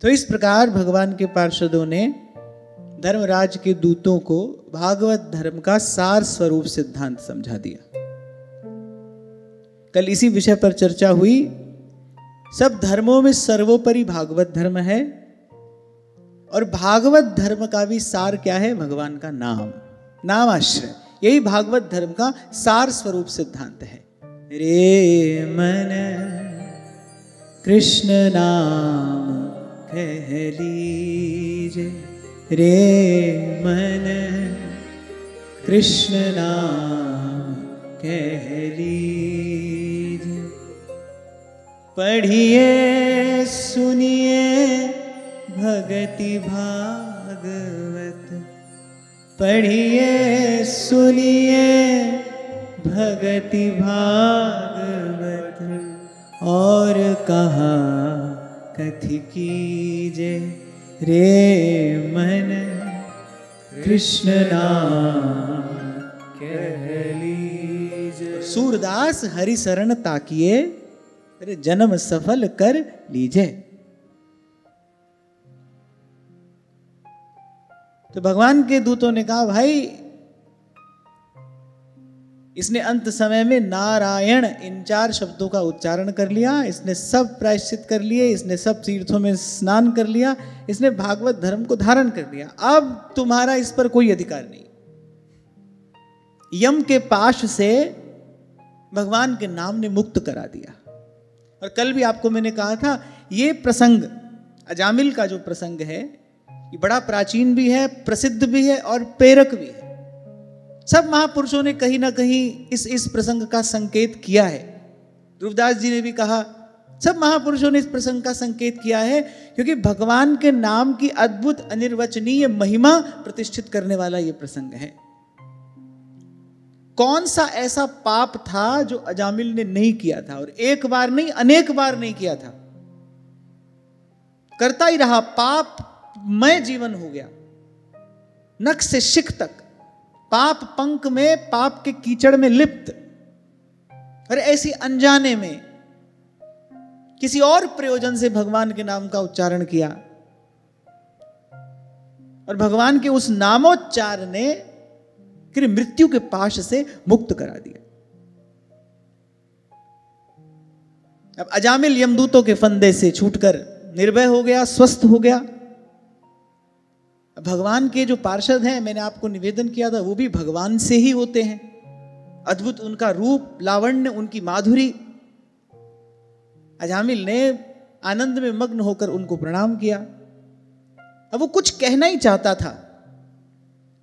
तो इस प्रकार भगवान के पार्षदों ने धर्मराज के दूतों को भागवत धर्म का सार स्वरूप सिद्धांत समझा दिया। कल इसी विषय पर चर्चा हुई। सब धर्मों में सर्वोपरि भागवत धर्म है और भागवत धर्म का भी सार क्या है? भगवान का नाम, नामाश्रय। यही भागवत धर्म का सार स्वरूप सिद्धांत है। रे मन कृष्ण नाम कह लीजे, रे मन कृष्ण नाम कह लीजे, पढ़िए सुनिए भगति भागवत, पढ़िए सुनिए भगति भागवत, और कहा कथि कीजे, रे मन कृष्ण नाम कह लीजे। सूरदास हरि शरण ताकिए, अरे जन्म सफल कर लीजे। तो भगवान के दूतों ने कहा, भाई इसने अंत समय में नारायण इन 4 शब्दों का उच्चारण कर लिया, इसने सब प्रायश्चित कर लिए, इसने सब तीर्थों में स्नान कर लिया, इसने भागवत धर्म को धारण कर लिया। अब तुम्हारा इस पर कोई अधिकार नहीं। यम के पाश से भगवान के नाम ने मुक्त करा दिया। और कल भी आपको मैंने कहा था, ये प्रसंग अजामिल का जो प्रसंग है, ये बड़ा प्राचीन भी है, प्रसिद्ध भी है और प्रेरक भी है। सब महापुरुषों ने कहीं ना कहीं इस प्रसंग का संकेत किया है। ध्रुवदास जी ने भी कहा, सब महापुरुषों ने इस प्रसंग का संकेत किया है, क्योंकि भगवान के नाम की अद्भुत अनिर्वचनीय महिमा प्रतिष्ठित करने वाला ये प्रसंग है। कौन सा ऐसा पाप था जो अजामिल ने नहीं किया था? और एक बार नहीं, अनेक बार नहीं किया था, करता ही रहा। पापमय जीवन हो गया, नख से शिख तक पाप पंख में, पाप के कीचड़ में लिप्त। और ऐसी अनजाने में किसी और प्रयोजन से भगवान के नाम का उच्चारण किया, और भगवान के उस नामोच्चार ने फिर मृत्यु के पाश से मुक्त करा दिया। अब अजामिल यमदूतों के फंदे से छूटकर निर्भय हो गया, स्वस्थ हो गया। भगवान के जो पार्षद हैं, मैंने आपको निवेदन किया था, वो भी भगवान से ही होते हैं। अद्भुत उनका रूप, लावण्य, उनकी माधुरी। अजामिल ने आनंद में मग्न होकर उनको प्रणाम किया। अब वो कुछ कहना ही चाहता था,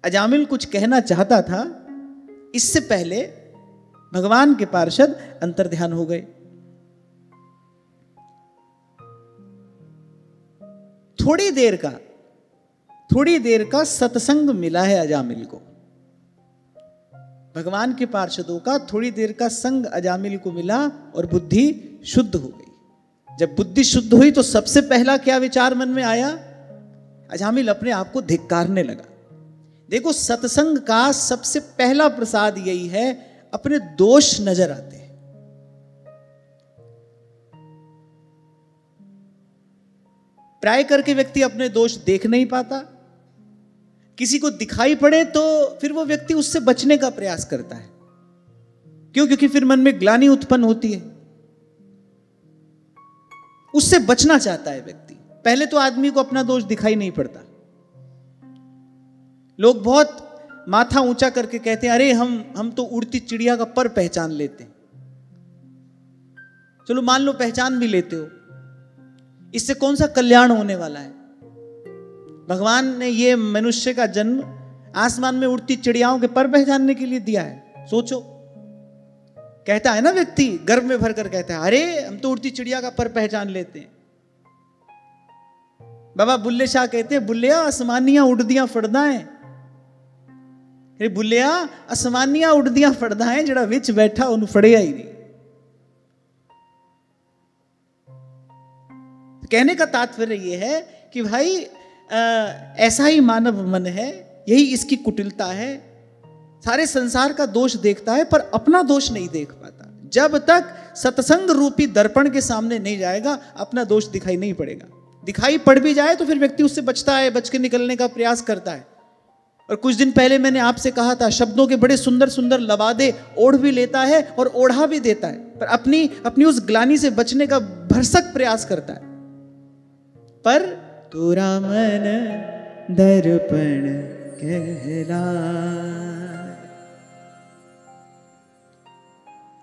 अजामिल कुछ कहना चाहता था, इससे पहले भगवान के पार्षद अंतर्ध्यान हो गए। थोड़ी देर का सत्संग मिला है अजामिल को। भगवान के पार्षदों का थोड़ी देर का संग अजामिल को मिला और बुद्धि शुद्ध हो गई। जब बुद्धि शुद्ध हुई तो सबसे पहला क्या विचार मन में आया? अजामिल अपने आप को धिक्कारने लगा। देखो, सत्संग का सबसे पहला प्रसाद यही है, अपने दोष नजर आते हैं। प्राय करके व्यक्ति अपने दोष देख नहीं पाता। किसी को दिखाई पड़े तो फिर वो व्यक्ति उससे बचने का प्रयास करता है। क्यों? क्योंकि फिर मन में ग्लानि उत्पन्न होती है, उससे बचना चाहता है व्यक्ति। पहले तो आदमी को अपना दोष दिखाई नहीं पड़ता। लोग बहुत माथा ऊंचा करके कहते हैं, अरे हम तो उड़ती चिड़िया का पर पहचान लेते हैं। चलो मान लो पहचान भी लेते हो, इससे कौन सा कल्याण होने वाला है? भगवान ने ये मनुष्य का जन्म आसमान में उड़ती चिड़ियाओं के पर पहचानने के लिए दिया है। सोचो, कहता है ना व्यक्ति, गर्व में भरकर कहता है, अरे हम तो उड़ती चिड़िया का पर पहचान लेते हैं। बाबा बुल्ले शाह कहते हैं, बुल्लिया आसमानियां उड़दियां फड़दा है। अरे बुल्लिया आसमानियां उड़दियां फड़दा है, जड़ा विच बैठा उन्हें फड़िया ही नहीं। कहने का तात्पर्य यह है कि भाई ऐसा ही मानव मन है, यही इसकी कुटिलता है। सारे संसार का दोष देखता है पर अपना दोष नहीं देख पाता। जब तक सत्संग रूपी दर्पण के सामने नहीं जाएगा, अपना दोष दिखाई नहीं पड़ेगा। दिखाई पड़ भी जाए तो फिर व्यक्ति उससे बचता है, बच के निकलने का प्रयास करता है। और कुछ दिन पहले मैंने आपसे कहा था, शब्दों के बड़े सुंदर सुंदर लवादे ओढ़ भी लेता है और ओढ़ा भी देता है, पर अपनी उस ग्लानि से बचने का भरसक प्रयास करता है। पर तोरा मन दर्पण कहला।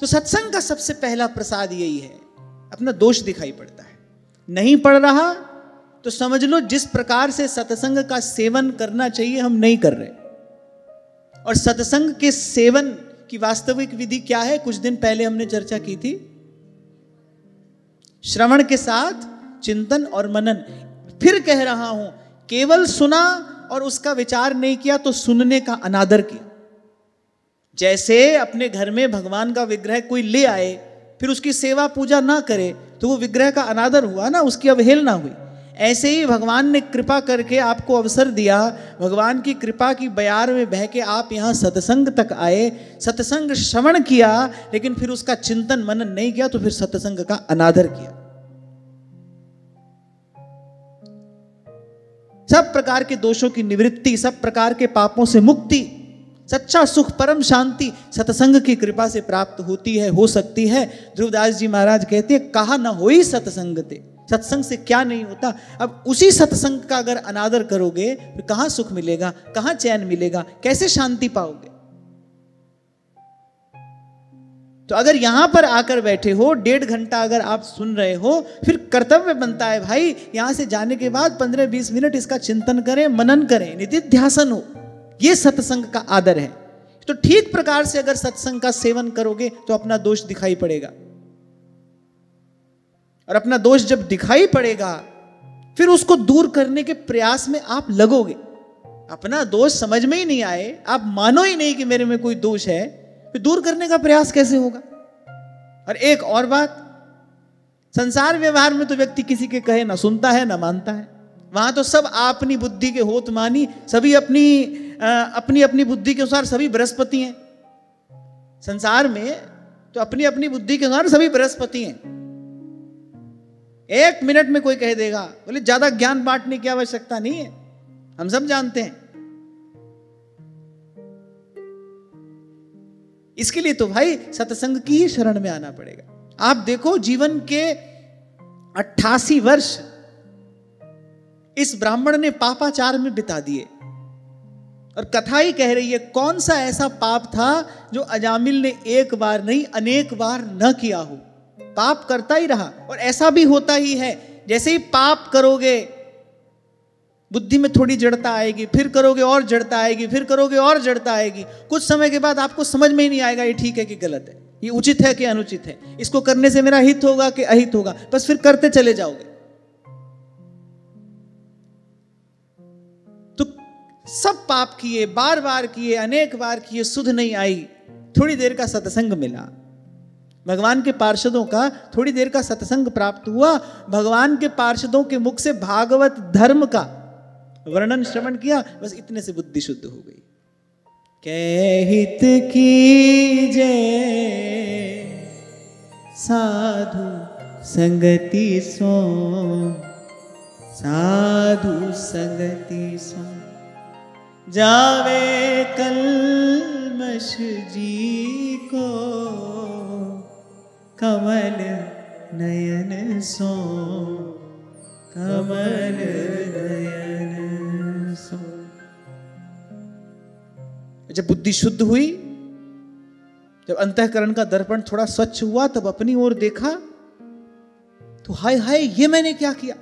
तो सत्संग का सबसे पहला प्रसाद यही है, अपना दोष दिखाई पड़ता है। नहीं पड़ रहा तो समझ लो जिस प्रकार से सत्संग का सेवन करना चाहिए हम नहीं कर रहे। और सत्संग के सेवन की वास्तविक विधि क्या है, कुछ दिन पहले हमने चर्चा की थी। श्रवण के साथ चिंतन और मनन। फिर कह रहा हूं, केवल सुना और उसका विचार नहीं किया तो सुनने का अनादर किया। जैसे अपने घर में भगवान का विग्रह कोई ले आए, फिर उसकी सेवा पूजा ना करे तो वो विग्रह का अनादर हुआ ना, उसकी अवहेलना हुई। ऐसे ही भगवान ने कृपा करके आपको अवसर दिया, भगवान की कृपा की बयार में बह के आप यहाँ सत्संग तक आए, सत्संग श्रवण किया, लेकिन फिर उसका चिंतन मनन नहीं किया तो फिर सत्संग का अनादर किया। सब प्रकार के दोषों की निवृत्ति, सब प्रकार के पापों से मुक्ति, सच्चा सुख, परम शांति सत्संग की कृपा से प्राप्त होती है, हो सकती है। ध्रुवदास जी महाराज कहते हैं, कहा न होई सत्संग ते, सत्संग से क्या नहीं होता। अब उसी सत्संग का अगर अनादर करोगे फिर कहां सुख मिलेगा, कहां चैन मिलेगा, कैसे शांति पाओगे। तो अगर यहां पर आकर बैठे हो, 1.5 घंटा अगर आप सुन रहे हो, फिर कर्तव्य बनता है भाई, यहां से जाने के बाद 15-20 मिनट इसका चिंतन करें, मनन करें, निधिध्यासन हो। यह सत्संग का आदर है। तो ठीक प्रकार से अगर सत्संग का सेवन करोगे तो अपना दोष दिखाई पड़ेगा। और अपना दोष जब दिखाई पड़ेगा फिर उसको दूर करने के प्रयास में आप लगोगे। अपना दोष समझ में ही नहीं आए, आप मानो ही नहीं कि मेरे में कोई दोष है, फिर दूर करने का प्रयास कैसे होगा। और एक और बात, संसार व्यवहार में तो व्यक्ति किसी के कहे ना सुनता है ना मानता है। वहां तो सब अपनी बुद्धि के होत मानी, सभी अपनी अपनी बुद्धि के अनुसार सभी बृहस्पति हैं। संसार में तो अपनी अपनी बुद्धि के अनुसार सभी बृहस्पति हैं। 1 मिनट में कोई कह देगा, बोले ज्यादा ज्ञान बांटने की आवश्यकता नहीं है, हम सब जानते हैं। इसके लिए तो भाई सत्संग की ही शरण में आना पड़ेगा। आप देखो, जीवन के 88 वर्ष इस ब्राह्मण ने पापाचार में बिता दिए। और कथा ही कह रही है, कौन सा ऐसा पाप था जो अजामिल ने एक बार नहीं अनेक बार न किया हो। पाप करता ही रहा। और ऐसा भी होता ही है, जैसे ही पाप करोगे बुद्धि में थोड़ी जड़ता आएगी, फिर करोगे और जड़ता आएगी, फिर करोगे और जड़ता आएगी। कुछ समय के बाद आपको समझ में ही नहीं आएगा ये ठीक है कि गलत है, ये उचित है कि अनुचित है, इसको करने से मेरा हित होगा कि अहित होगा, बस फिर करते चले जाओगे। तो सब पाप किए, बार बार किए, अनेक बार किए, सुध नहीं आई। थोड़ी देर का सत्संग मिला, भगवान के पार्षदों का थोड़ी देर का सत्संग प्राप्त हुआ, भगवान के पार्षदों के मुख से भागवत धर्म का वर्णन श्रवण किया, बस इतने से बुद्धि शुद्ध हो गई। कहहित की जय साधु संगति सो, साधु संगति सो, जावे कल्मष जी को, कमल नयन सो, कमल नयन सो। जब बुद्धि शुद्ध हुई, जब अंतःकरण का दर्पण थोड़ा स्वच्छ हुआ, तब अपनी ओर देखा तो हाय हाय ये मैंने क्या किया।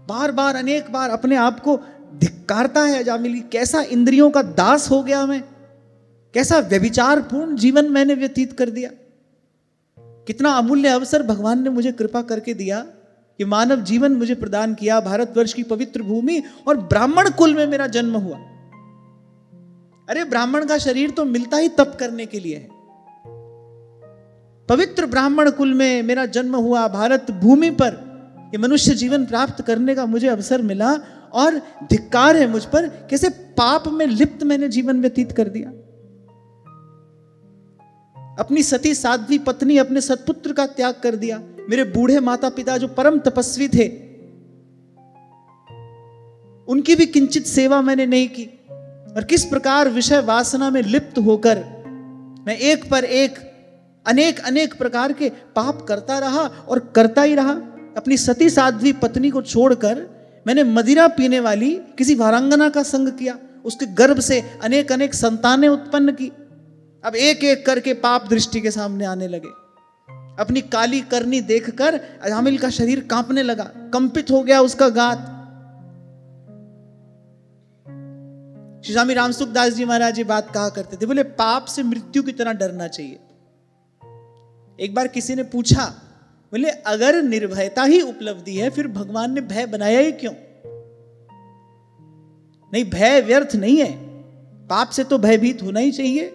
बार बार अनेक बार अपने आप को धिक्कारता है अजामिल, कैसा इंद्रियों का दास हो गया मैं, कैसा व्यभिचारपूर्ण जीवन मैंने व्यतीत कर दिया। कितना अमूल्य अवसर भगवान ने मुझे कृपा करके दिया, कि मानव जीवन मुझे प्रदान किया, भारतवर्ष की पवित्र भूमि, और ब्राह्मण कुल में मेरा जन्म हुआ। अरे ब्राह्मण का शरीर तो मिलता ही तप करने के लिए है। पवित्र ब्राह्मण कुल में मेरा जन्म हुआ, भारत भूमि पर ये मनुष्य जीवन प्राप्त करने का मुझे अवसर मिला, और धिक्कार है मुझ पर, कैसे पाप में लिप्त मैंने जीवन व्यतीत कर दिया। अपनी सती साध्वी पत्नी, अपने सत्पुत्र का त्याग कर दिया। मेरे बूढ़े माता पिता जो परम तपस्वी थे, उनकी भी किंचित सेवा मैंने नहीं की, और किस प्रकार विषय वासना में लिप्त होकर मैं एक पर एक अनेक अनेक प्रकार के पाप करता रहा और करता ही रहा। अपनी सती साध्वी पत्नी को छोड़कर मैंने मदिरा पीने वाली किसी वारांगना का संग किया, उसके गर्भ से अनेक अनेक संतानें उत्पन्न की। अब एक एक करके पाप दृष्टि के सामने आने लगे। अपनी काली करनी देखकर अजामिल का शरीर कांपने लगा, कंपित हो गया उसका गात। श्री स्वामी रामसुखदास जी महाराज ये बात कहा करते थे, बोले पाप से मृत्यु की तरह डरना चाहिए। एक बार किसी ने पूछा, बोले अगर निर्भयता ही उपलब्धि है फिर भगवान ने भय बनाया ही क्यों? नहीं, भय व्यर्थ नहीं है, पाप से तो भयभीत होना ही चाहिए।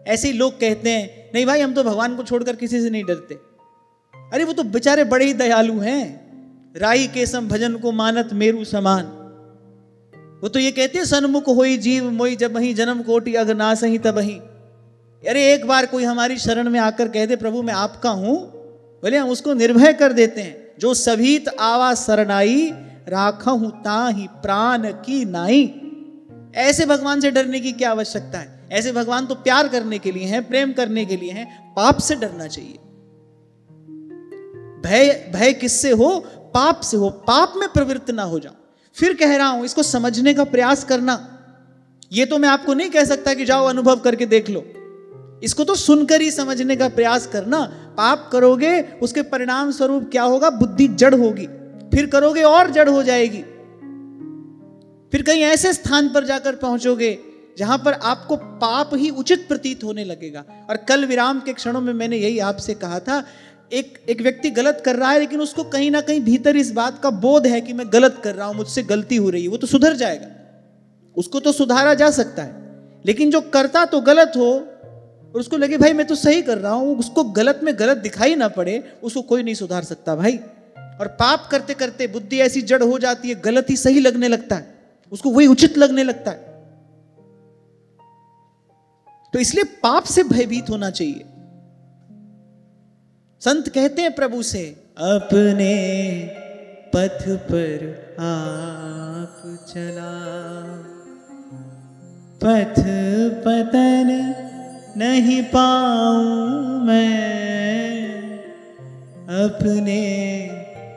ऐसे ही लोग कहते हैं, नहीं भाई हम तो भगवान को छोड़कर किसी से नहीं डरते। अरे वो तो बेचारे बड़े ही दयालु हैं, राई के सम भजन को मानत मेरु समान। वो तो ये कहते हैं, सन्मुख होई जीव मोई जब वही जन्म कोटि अग ना सही तब वही। अरे एक बार कोई हमारी शरण में आकर कह दे प्रभु मैं आपका हूं, बोले हम उसको निर्भय कर देते हैं। जो सभीत आवा सरनाई राखा हूं ताही प्राण की नाई। ऐसे भगवान से डरने की क्या आवश्यकता है? ऐसे भगवान तो प्यार करने के लिए हैं, प्रेम करने के लिए हैं। पाप से डरना चाहिए। भय किससे हो? पाप से हो। पाप में प्रवृत्त ना हो जाओ। फिर कह रहा हूं, इसको समझने का प्रयास करना। ये तो मैं आपको नहीं कह सकता कि जाओ अनुभव करके देख लो, इसको तो सुनकर ही समझने का प्रयास करना। पाप करोगे उसके परिणाम स्वरूप क्या होगा? बुद्धि जड़ होगी, फिर करोगे और जड़ हो जाएगी। फिर कहीं ऐसे स्थान पर जाकर पहुंचोगे जहां पर आपको पाप ही उचित प्रतीत होने लगेगा। और कल विराम के क्षणों में मैंने यही आपसे कहा था, एक व्यक्ति गलत कर रहा है लेकिन उसको कहीं ना कहीं भीतर इस बात का बोध है कि मैं गलत कर रहा हूं, मुझसे गलती हो रही है, वो तो सुधर जाएगा, उसको तो सुधारा जा सकता है। लेकिन जो करता तो गलत हो और उसको लगे भाई मैं तो सही कर रहा हूं, उसको गलत में गलत दिखाई ना पड़े, उसको कोई नहीं सुधार सकता भाई। और पाप करते करते बुद्धि ऐसी जड़ हो जाती है, गलत ही सही लगने लगता है, उसको वही उचित लगने लगता है। तो इसलिए पाप से भयभीत होना चाहिए। संत कहते हैं प्रभु से, अपने पथ पर आप चला, पथ पतन नहीं पाऊं मैं, अपने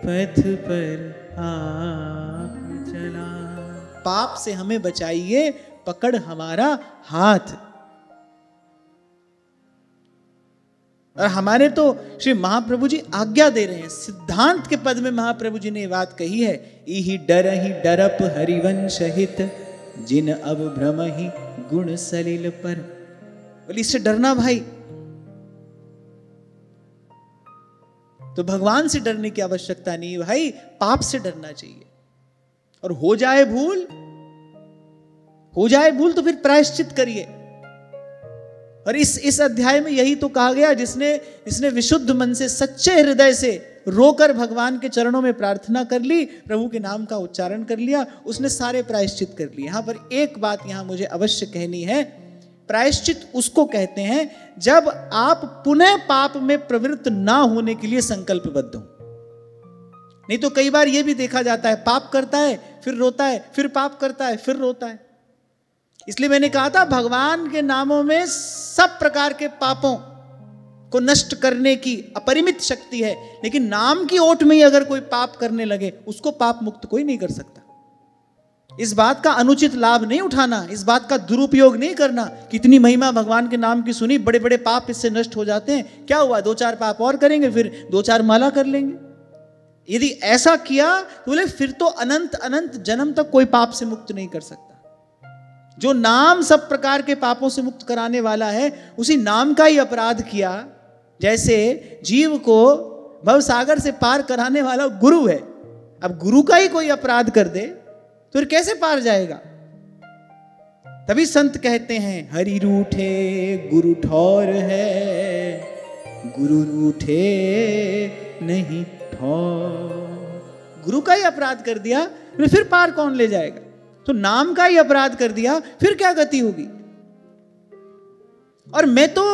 पथ पर आप चला। पाप से हमें बचाइए, पकड़ हमारा हाथ। और हमारे तो श्री महाप्रभु जी आज्ञा दे रहे हैं, सिद्धांत के पद में महाप्रभु जी ने ये बात कही है, इहि डरप हरिवंश हित, जिन अब भ्रम ही गुण सलिल पर। बोले इससे डरना भाई। तो भगवान से डरने की आवश्यकता नहीं है भाई, पाप से डरना चाहिए। और हो जाए भूल तो फिर प्रायश्चित करिए। और इस अध्याय में यही तो कहा गया, जिसने विशुद्ध मन से सच्चे हृदय से रोकर भगवान के चरणों में प्रार्थना कर ली, प्रभु के नाम का उच्चारण कर लिया, उसने सारे प्रायश्चित कर लिए। यहां पर एक बात यहां मुझे अवश्य कहनी है, प्रायश्चित उसको कहते हैं जब आप पुनः पाप में प्रवृत्त ना होने के लिए संकल्पबद्ध हो। नहीं तो कई बार यह भी देखा जाता है, पाप करता है फिर रोता है, फिर पाप करता है फिर रोता है। इसलिए मैंने कहा था भगवान के नामों में सब प्रकार के पापों को नष्ट करने की अपरिमित शक्ति है, लेकिन नाम की ओट में ही अगर कोई पाप करने लगे उसको पाप मुक्त कोई नहीं कर सकता। इस बात का अनुचित लाभ नहीं उठाना, इस बात का दुरुपयोग नहीं करना। कितनी महिमा भगवान के नाम की सुनी, बड़े बड़े पाप इससे नष्ट हो जाते हैं, क्या हुआ 2-4 पाप और करेंगे, फिर 2-4 माला कर लेंगे। यदि ऐसा किया तो बोले फिर तो अनंत अनंत जन्म तक कोई पाप से मुक्त नहीं कर सकता। जो नाम सब प्रकार के पापों से मुक्त कराने वाला है, उसी नाम का ही अपराध किया। जैसे जीव को भवसागर से पार कराने वाला गुरु है, अब गुरु का ही कोई अपराध कर दे तो फिर कैसे पार जाएगा? तभी संत कहते हैं, हरि रूठे गुरु ठौर है, गुरु रूठे नहीं ठौर। गुरु का ही अपराध कर दिया फिर पार कौन ले जाएगा? तो नाम का ही अपराध कर दिया फिर क्या गति होगी? और मैं तो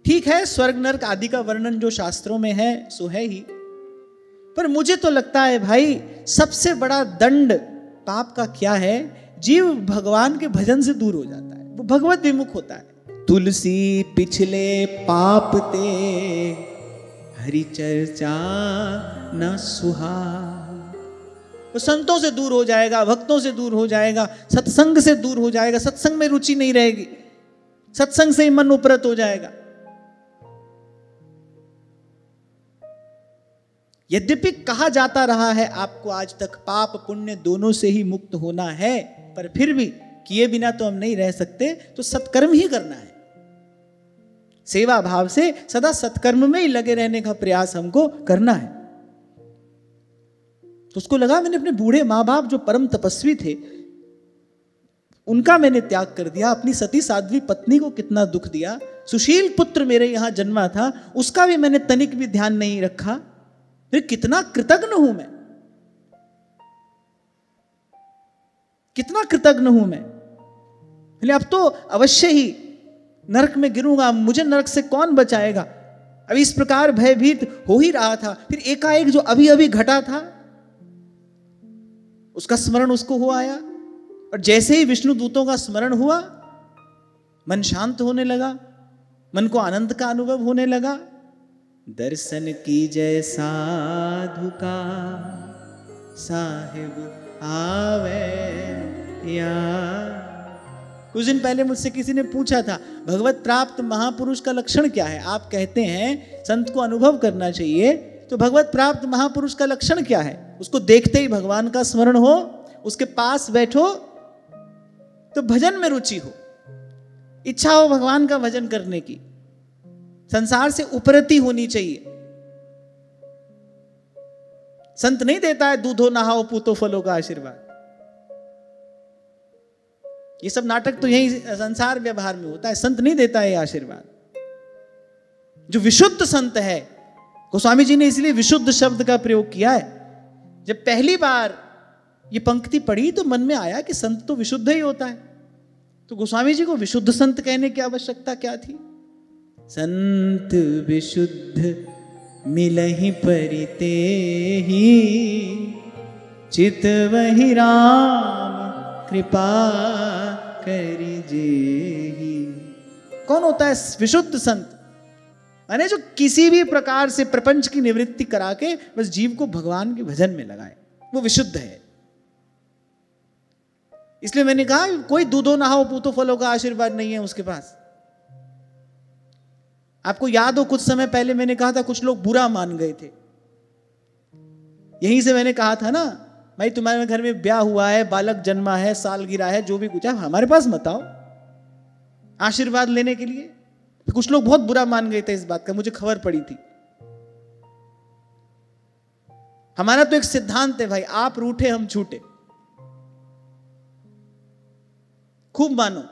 ठीक है, स्वर्ग नरक आदि का वर्णन जो शास्त्रों में है सो है ही, पर मुझे तो लगता है भाई सबसे बड़ा दंड पाप का क्या है? जीव भगवान के भजन से दूर हो जाता है, वो भगवत विमुख होता है। तुलसी पिछले पाप ते हरि चर्चा न सुहा। वो संतों से दूर हो जाएगा, भक्तों से दूर हो जाएगा, सत्संग से दूर हो जाएगा, सत्संग में रुचि नहीं रहेगी, सत्संग से ही मन उपरत हो जाएगा। यद्यपि कहा जाता रहा है आपको आज तक पाप पुण्य दोनों से ही मुक्त होना है, पर फिर भी किए बिना तो हम नहीं रह सकते, तो सत्कर्म ही करना है। सेवा भाव से सदा सत्कर्म में ही लगे रहने का प्रयास हमको करना है। तो उसको लगा मैंने अपने बूढ़े माँ बाप जो परम तपस्वी थे उनका मैंने त्याग कर दिया, अपनी सती साध्वी पत्नी को कितना दुख दिया, सुशील पुत्र मेरे यहां जन्मा था उसका भी मैंने तनिक भी ध्यान नहीं रखा, फिर कितना कृतज्ञ हूं मैं, कितना कृतज्ञ हूं मैं। अब तो अवश्य ही नरक में गिरूंगा, मुझे नरक से कौन बचाएगा। अब इस प्रकार भयभीत हो ही रहा था, फिर एकाएक जो अभी अभी घटा था उसका स्मरण उसको हो आया, और जैसे ही विष्णु दूतों का स्मरण हुआ मन शांत होने लगा, मन को आनंद का अनुभव होने लगा। दर्शन की जय साधु का साहिब आवे या। कुछ दिन पहले मुझसे किसी ने पूछा था भगवत प्राप्त महापुरुष का लक्षण क्या है। आप कहते हैं संत को अनुभव करना चाहिए, तो भगवत प्राप्त महापुरुष का लक्षण क्या है? उसको देखते ही भगवान का स्मरण हो, उसके पास बैठो तो भजन में रुचि हो, इच्छा हो भगवान का भजन करने की, संसार से उपरती होनी चाहिए। संत नहीं देता है दूधो नहाओ पूतो फलो का आशीर्वाद। ये सब नाटक तो यही संसार व्यवहार में होता है, संत नहीं देता है आशीर्वाद। जो विशुद्ध संत है, गोस्वामी जी ने इसलिए विशुद्ध शब्द का प्रयोग किया है। जब पहली बार ये पंक्ति पढ़ी तो मन में आया कि संत तो विशुद्ध ही होता है, तो गोस्वामी जी को विशुद्ध संत कहने की आवश्यकता क्या थी? संत विशुद्ध मिलहि परिते ही चित वही राम कृपा करिजे ही। कौन होता है विशुद्ध संत? माने जो किसी भी प्रकार से प्रपंच की निवृत्ति करा के बस जीव को भगवान के भजन में लगाए, वो विशुद्ध है। इसलिए मैंने कहा कोई दूधो नहाओ पूतो फलों का आशीर्वाद नहीं है उसके पास। आपको याद हो कुछ समय पहले मैंने कहा था कुछ लोग बुरा मान गए थे, यहीं से मैंने कहा था ना भाई तुम्हारे घर में ब्याह हुआ है, बालक जन्मा है, साल गिरा है, जो भी कुछ है हमारे पास मत आओ आशीर्वाद लेने के लिए। कुछ लोग बहुत बुरा मान गए थे इस बात का, मुझे खबर पड़ी थी। हमारा तो एक सिद्धांत है भाई, आप रूठे हम छूटे, खूब मानो,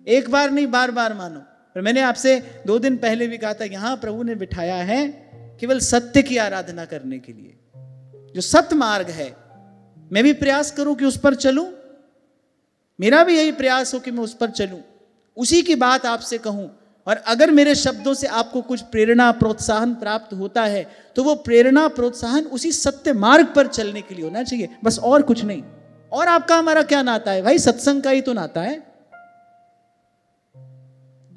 एक बार नहीं बार बार मानो। पर मैंने आपसे 2 दिन पहले भी कहा था यहां प्रभु ने बिठाया है केवल सत्य की आराधना करने के लिए। जो सत्य मार्ग है मैं भी प्रयास करूं कि उस पर चलूं, मेरा भी यही प्रयास हो कि मैं उस पर चलूं, उसी की बात आपसे कहूं। और अगर मेरे शब्दों से आपको कुछ प्रेरणा प्रोत्साहन प्राप्त होता है तो वो प्रेरणा प्रोत्साहन उसी सत्य मार्ग पर चलने के लिए होना चाहिए, बस और कुछ नहीं। और आपका हमारा क्या नाता है भाई? सत्संग का ही तो नाता है।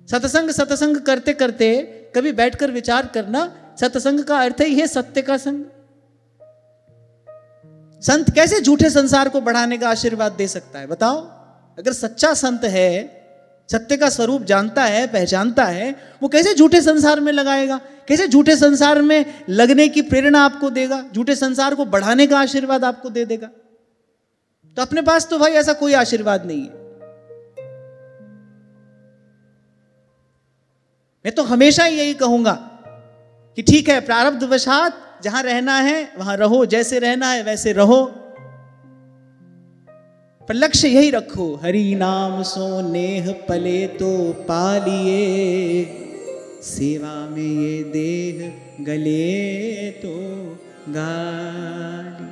सत्संग करते करते कभी बैठकर विचार करना, सत्संग का अर्थ ही है सत्य का संग। संत कैसे झूठे संसार को बढ़ाने का आशीर्वाद दे सकता है बताओ? अगर सच्चा संत है, सत्य का स्वरूप जानता है, पहचानता है, वो कैसे झूठे संसार में लगाएगा? कैसे झूठे संसार में लगने की प्रेरणा आपको देगा? झूठे संसार को बढ़ाने का आशीर्वाद आपको दे देगा? तो अपने पास तो भाई ऐसा कोई आशीर्वाद नहीं है। मैं तो हमेशा ही यही कहूंगा कि ठीक है प्रारब्ध वशात जहां रहना है वहां रहो, जैसे रहना है वैसे रहो, पर लक्ष्य यही रखो हरि नाम सो नेह पले तो पालिए, सेवा में ये देह गले तो गाली।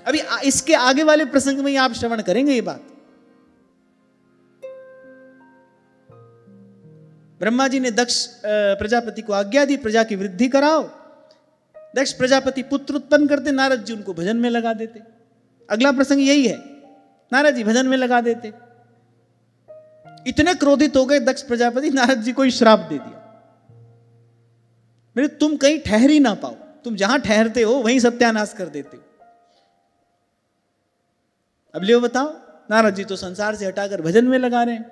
अभी इसके आगे वाले प्रसंग में ही आप श्रवण करेंगे ये बात। ब्रह्मा जी ने दक्ष प्रजापति को आज्ञा दी प्रजा की वृद्धि कराओ। दक्ष प्रजापति पुत्र उत्पन्न करते, नारद जी उनको भजन में लगा देते। अगला प्रसंग यही है, नारद जी भजन में लगा देते। इतने क्रोधित हो गए दक्ष प्रजापति, नारद जी को ही श्राप दे दिया, मेरे तुम कहीं ठहर ही ना पाओ, तुम जहां ठहरते हो वहीं सत्यानाश कर देते हो। अब लियो बताओ, नारद जी तो संसार से हटाकर भजन में लगा रहे हैं।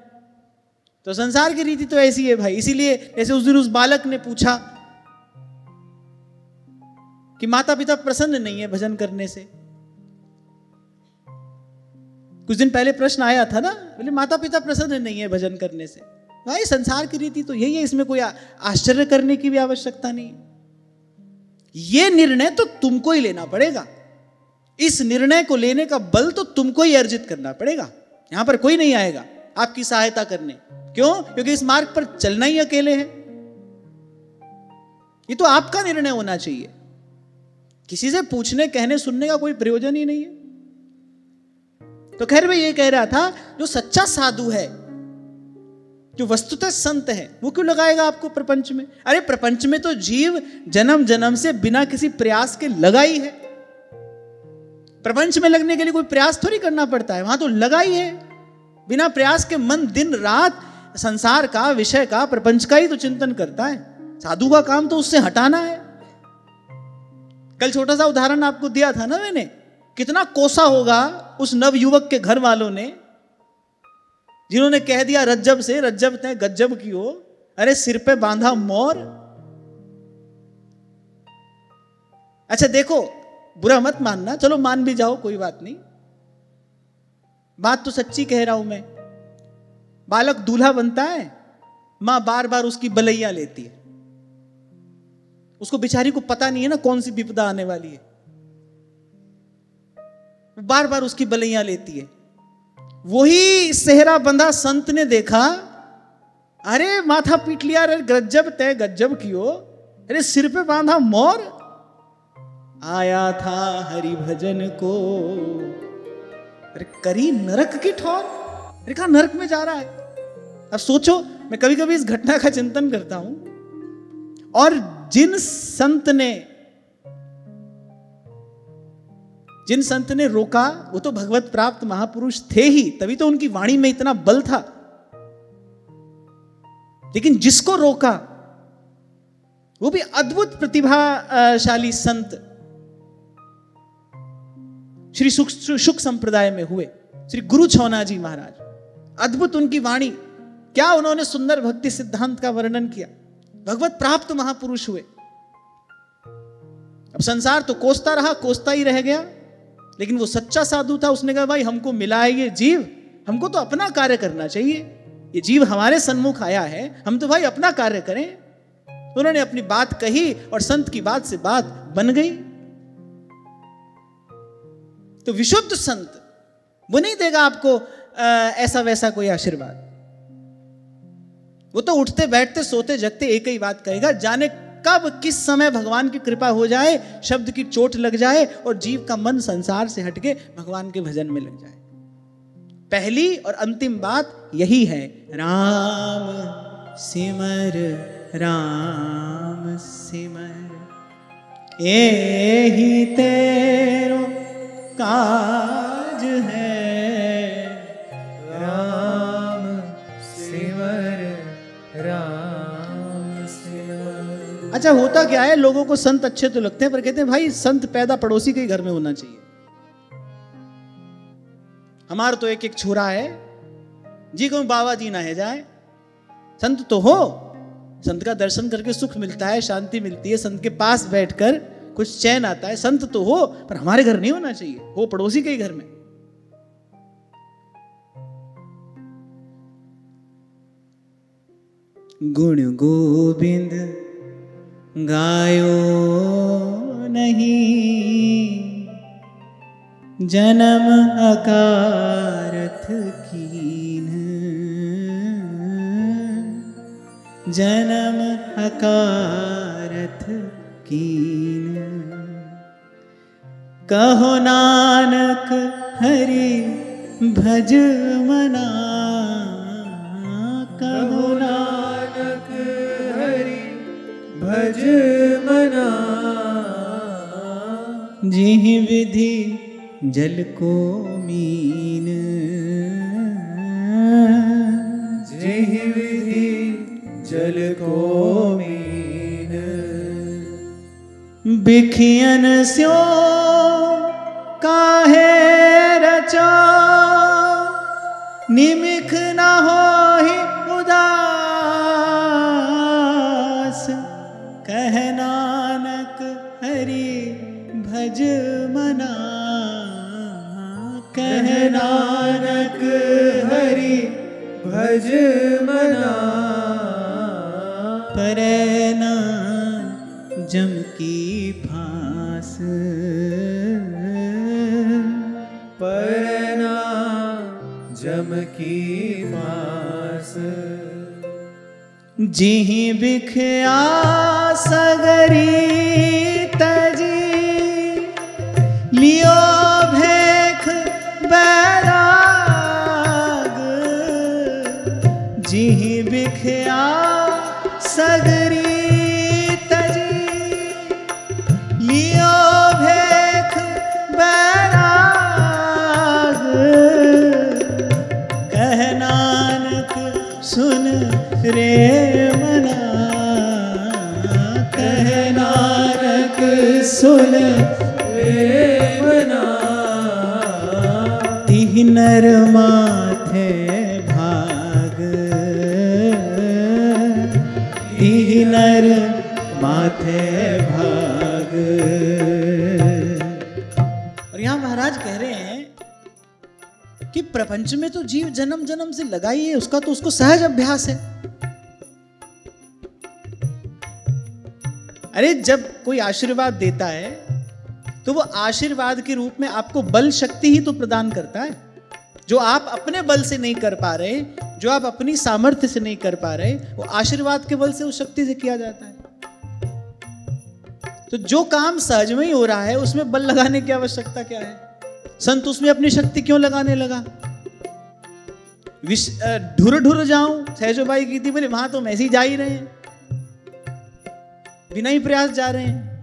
तो संसार की रीति तो ऐसी है भाई। इसीलिए जैसे उस दिन उस बालक ने पूछा कि माता पिता प्रसन्न नहीं है भजन करने से, कुछ दिन पहले प्रश्न आया था ना, बोले माता पिता प्रसन्न नहीं है भजन करने से। भाई संसार की रीति तो यही है, इसमें कोई आश्चर्य करने की भी आवश्यकता नहीं है। ये निर्णय तो तुमको ही लेना पड़ेगा, इस निर्णय को लेने का बल तो तुमको ही अर्जित करना पड़ेगा। यहां पर कोई नहीं आएगा आपकी सहायता करने। क्यों? क्योंकि इस मार्ग पर चलना ही अकेले है। ये तो आपका निर्णय होना चाहिए, किसी से पूछने कहने सुनने का कोई प्रयोजन ही नहीं है। तो खैर मैं ये कह रहा था, जो सच्चा साधु है, जो वस्तुतः संत है, वो क्यों लगाएगा आपको प्रपंच में? अरे प्रपंच में तो जीव जन्म जन्म से बिना किसी प्रयास के लगा ही है। प्रपंच में लगने के लिए कोई प्रयास थोड़ी करना पड़ता है, वहां तो लगा ही है। बिना प्रयास के मन दिन रात संसार का, विषय का, प्रपंच का ही तो चिंतन करता है। साधु का काम तो उससे हटाना है। कल छोटा सा उदाहरण आपको दिया था ना मैंने, कितना कोसा होगा उस नव युवक के घर वालों ने, जिन्होंने कह दिया रज्जब से रज्जब तय गज्जब की हो, अरे सिर पे बांधा मोर। अच्छा देखो, बुरा मत मानना, चलो मान भी जाओ कोई बात नहीं, बात तो सच्ची कह रहा हूं मैं। बालक दूल्हा बनता है, मां बार बार उसकी बलैया लेती है, उसको बेचारी को पता नहीं है ना कौन सी विपदा आने वाली है, बार बार उसकी बलैया लेती है। वही सेहरा बंधा संत ने देखा, अरे माथा पीट लिया, अरे गज्जब तय गज्जब की हो, अरे सिर पे बांधा मोर, आया था हरि भजन को, अरे करी नरक की ठौर। अरे कहा नरक में जा रहा है। अब सोचो, मैं कभी कभी इस घटना का चिंतन करता हूं, और जिन संत ने रोका, वो तो भगवत प्राप्त महापुरुष थे ही, तभी तो उनकी वाणी में इतना बल था। लेकिन जिसको रोका, वो भी अद्भुत प्रतिभाशाली संत श्री शुक संप्रदाय में हुए, श्री गुरु छौना जी महाराज। अद्भुत उनकी वाणी, क्या उन्होंने सुंदर भक्ति सिद्धांत का वर्णन किया। भगवत प्राप्त महापुरुष हुए। अब संसार तो कोसता रहा, कोसता ही रह गया, लेकिन वो सच्चा साधु था। उसने कहा भाई हमको मिला है ये जीव, हमको तो अपना कार्य करना चाहिए, ये जीव हमारे सन्मुख आया है, हम तो भाई अपना कार्य करें। उन्होंने अपनी बात कही और संत की बात से बात बन गई। तो विशुद्ध संत वो नहीं देगा आपको ऐसा वैसा कोई आशीर्वाद। वो तो उठते बैठते सोते जगते एक ही बात कहेगा, जाने कब किस समय भगवान की कृपा हो जाए, शब्द की चोट लग जाए और जीव का मन संसार से हटके भगवान के भजन में लग जाए। पहली और अंतिम बात यही है, राम सिमर राम सिमर, यही तेरो काज है, राम सिमर राम सिमर। अच्छा होता क्या है, लोगों को संत अच्छे तो लगते हैं, पर कहते हैं भाई संत पैदा पड़ोसी के घर में होना चाहिए। हमारा तो एक एक छोरा है जी, कहूं बाबा जी ना है जाए। संत तो हो, संत का दर्शन करके सुख मिलता है, शांति मिलती है, संत के पास बैठकर कुछ चैन आता है। संत तो हो, पर हमारे घर नहीं होना चाहिए, हो पड़ोसी के ही घर में। गुण गोविंद गायो नहीं, जन्म अकारथ कीन, जन्म अकारथ कीन। कहो नानक हरि भज मना, कहो नानक हरि भज मना, जिहि विधि जल को मीन, जिहि विधि जल को मीन। बिखियन स्यो काहे रचा, निमिख न होहि उदास। कह नानक हरि भज मना, कह नानक हरि भज मना। परै न जम की फांस, परै न जम की फांस। जिहि बिखया सगरी तजी, लियो भेख बैराग। जिहि बिखया सगरी तजी, लियो भेख बैराग। कह नानक सुन रे मना, कह नानक सुन रे मना। तिहि नर माथे भाग, तिहि नर माथे भाग। और यहाँ महाराज कह रहे हैं कि प्रपंच में तो जीव जन्म जन्म से लगा ही है, उसका तो उसको सहज अभ्यास है। अरे जब कोई आशीर्वाद देता है तो वो आशीर्वाद के रूप में आपको बल शक्ति ही तो प्रदान करता है, जो आप अपने बल से नहीं कर पा रहे, जो आप अपनी सामर्थ्य से नहीं कर पा रहे, वो आशीर्वाद के बल से उस शक्ति से किया जाता है। तो जो काम सहज में ही हो रहा है उसमें बल लगाने की आवश्यकता क्या है? संत उसमें अपनी शक्ति क्यों लगाने लगा? ढुर ढुर जाऊं, सहजोबाई की थी, बोले वहां तो हम ऐसे ही जा ही रहे हैं, बिना ही प्रयास जा रहे हैं।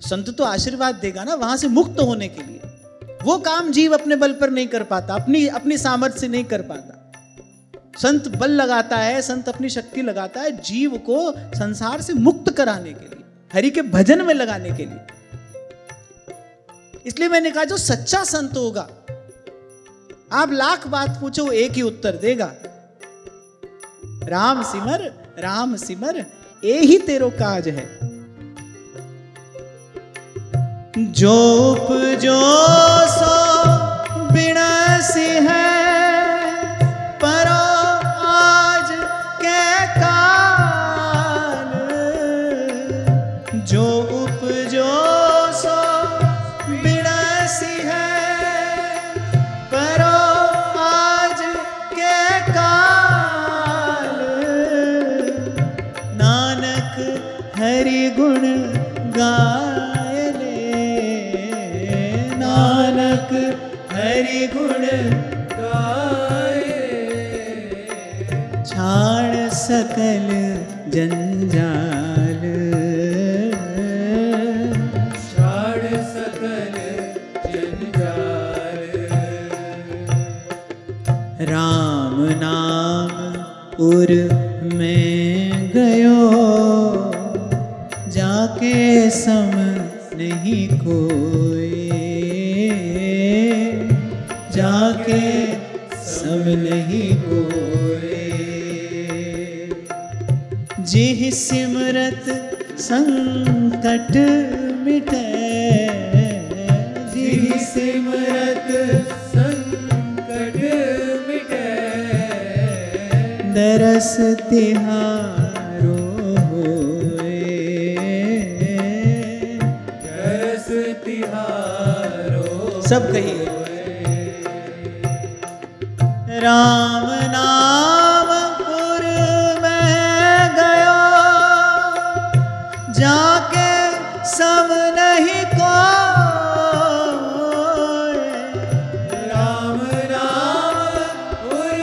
संत तो आशीर्वाद देगा ना वहां से मुक्त होने के लिए। वो काम जीव अपने बल पर नहीं कर पाता, अपनी सामर्थ्य से नहीं कर पाता। संत बल लगाता है, संत अपनी शक्ति लगाता है जीव को संसार से मुक्त कराने के लिए, हरि के भजन में लगाने के लिए। इसलिए मैंने कहा जो सच्चा संत होगा, आप लाख बात पूछो वो एक ही उत्तर देगा, राम सिमर यही तेरो काज है। जो उपजो सो बिनसी है, परो आज के काल। जो उपजो सो बिनसी है, परो आज के काल। नानक हरि गुण गाय ले, नानक हरि गुण गाय। छाड़ सकल जंजाल, छाड़ सकल जंजाल। राम नाम उर में गयो, जाके सम नहीं कोई, जाके सम नहीं कोई। जिह सिमरत संकट मिटे, जिह सिमरत संकट मिटे। दरस तिहारो होए, दरस तिहारो। सब कहिए राम नाम पुर में गयो, जाके सब नहीं कोई। राम नाम पुर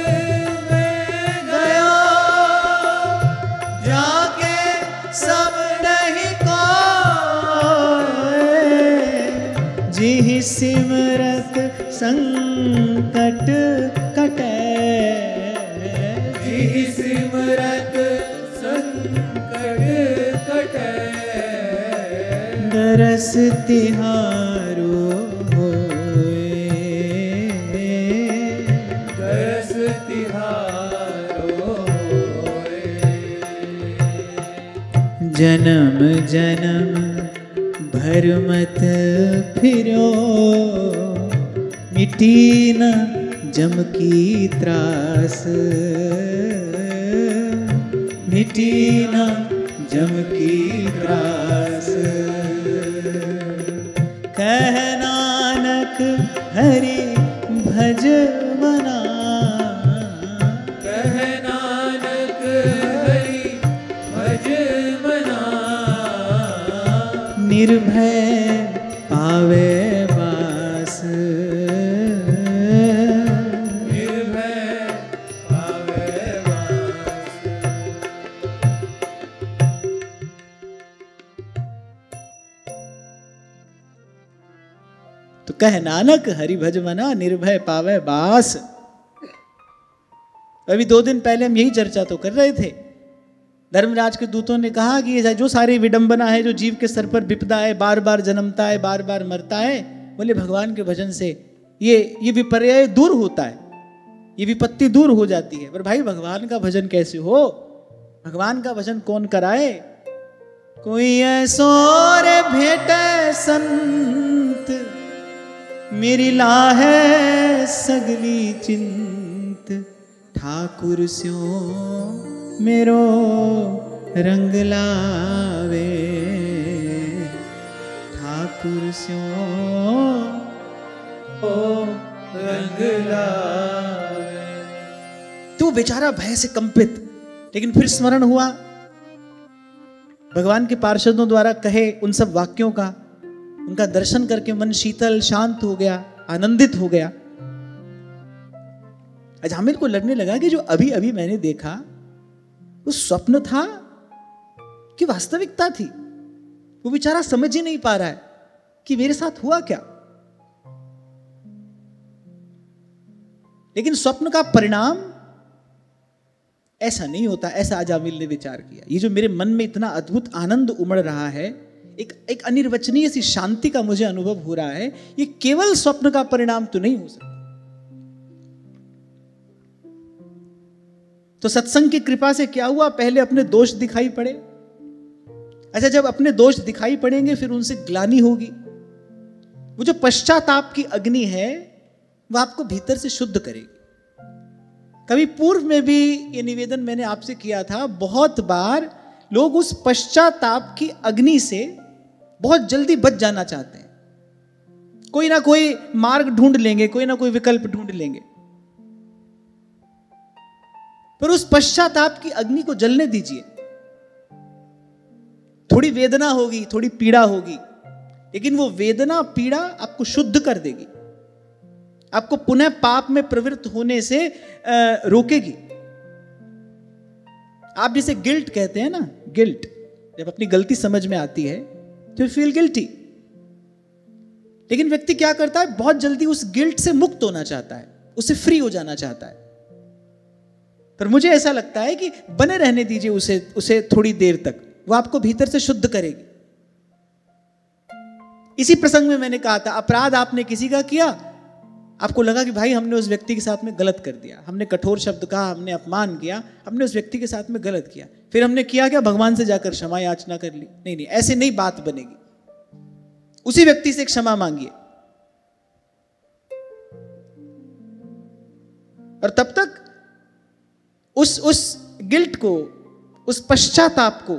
में गयो, जाके सब नहीं कोई। सिमरत संकट कटै, जिहि सिमरत संकट कटै, दरस तिहारो होए, दरस तिहारो होए। जन्म जन्म भर मत फिरो, मिटी न जम की त्रास, मिटी न जम की त्रास। कह नानक हरि भज मना, कह नानक हरि भज मना, निर्भय पावे वास, निर्भय पावे वास। तो कह नानक हरि भज मना, निर्भय पावे बास। अभी 2 दिन पहले हम यही चर्चा तो कर रहे थे। धर्मराज के दूतों ने कहा कि ये जो सारी विडंबना है, जो जीव के सर पर विपदा है, बार बार जन्मता है, बार बार मरता है, बोले भगवान के भजन से ये विपर्य दूर होता है, ये विपत्ति दूर हो जाती है। पर भाई भगवान का भजन कैसे हो? भगवान का भजन कौन कराए? कोई ऐसो रे भेटे संत, मेरी लाहे सगली चिंत, ठाकुर स्यों मेरो रंग लावे, ठाकुर स्यों रंग लावे। तो बेचारा भय से कंपित, लेकिन फिर स्मरण हुआ भगवान के पार्षदों द्वारा कहे उन सब वाक्यों का। उनका दर्शन करके मन शीतल शांत हो गया, आनंदित हो गया। अजामिल को लगने लगा कि जो अभी अभी मैंने देखा वो स्वप्न था कि वास्तविकता थी। वो बेचारा समझ ही नहीं पा रहा है कि मेरे साथ हुआ क्या। लेकिन स्वप्न का परिणाम ऐसा नहीं होता, ऐसा अजामिल ने विचार किया। ये जो मेरे मन में इतना अद्भुत आनंद उमड़ रहा है, एक अनिर्वचनीय सी शांति का मुझे अनुभव हो रहा है, ये केवल स्वप्न का परिणाम तो नहीं हो सकता। तो सत्संग की कृपा से क्या हुआ? पहले अपने दोष दिखाई पड़े। अच्छा, जब अपने दोष दिखाई पड़ेंगे फिर उनसे ग्लानि होगी। वो जो पश्चाताप की अग्नि है वह आपको भीतर से शुद्ध करेगी। कभी पूर्व में भी ये निवेदन मैंने आपसे किया था, बहुत बार लोग उस पश्चाताप की अग्नि से बहुत जल्दी बच जाना चाहते हैं। कोई ना कोई मार्ग ढूंढ लेंगे, कोई ना कोई विकल्प ढूंढ लेंगे, पर उस पश्चाताप की अग्नि को जलने दीजिए। थोड़ी वेदना होगी, थोड़ी पीड़ा होगी, लेकिन वो वेदना पीड़ा आपको शुद्ध कर देगी, आपको पुनः पाप में प्रवृत्त होने से रोकेगी। आप जिसे गिल्ट कहते हैं ना, गिल्ट, जब अपनी गलती समझ में आती है तो यू फील गिल्टी। लेकिन व्यक्ति क्या करता है? बहुत जल्दी उस गिल्ट से मुक्त होना चाहता है, उससे फ्री हो जाना चाहता है। पर मुझे ऐसा लगता है कि बने रहने दीजिए उसे थोड़ी देर तक, वो आपको भीतर से शुद्ध करेगी। इसी प्रसंग में मैंने कहा था, अपराध आपने किसी का किया, आपको लगा कि भाई हमने उस व्यक्ति के साथ में गलत कर दिया, हमने कठोर शब्द कहा, हमने अपमान किया, हमने उस व्यक्ति के साथ में गलत किया। फिर हमने किया क्या? भगवान से जाकर क्षमा याचना कर ली। नहीं नहीं, ऐसे नहीं बात बनेगी। उसी व्यक्ति से क्षमा मांगिए, और तब तक उस गिल्ट को, उस पश्चाताप को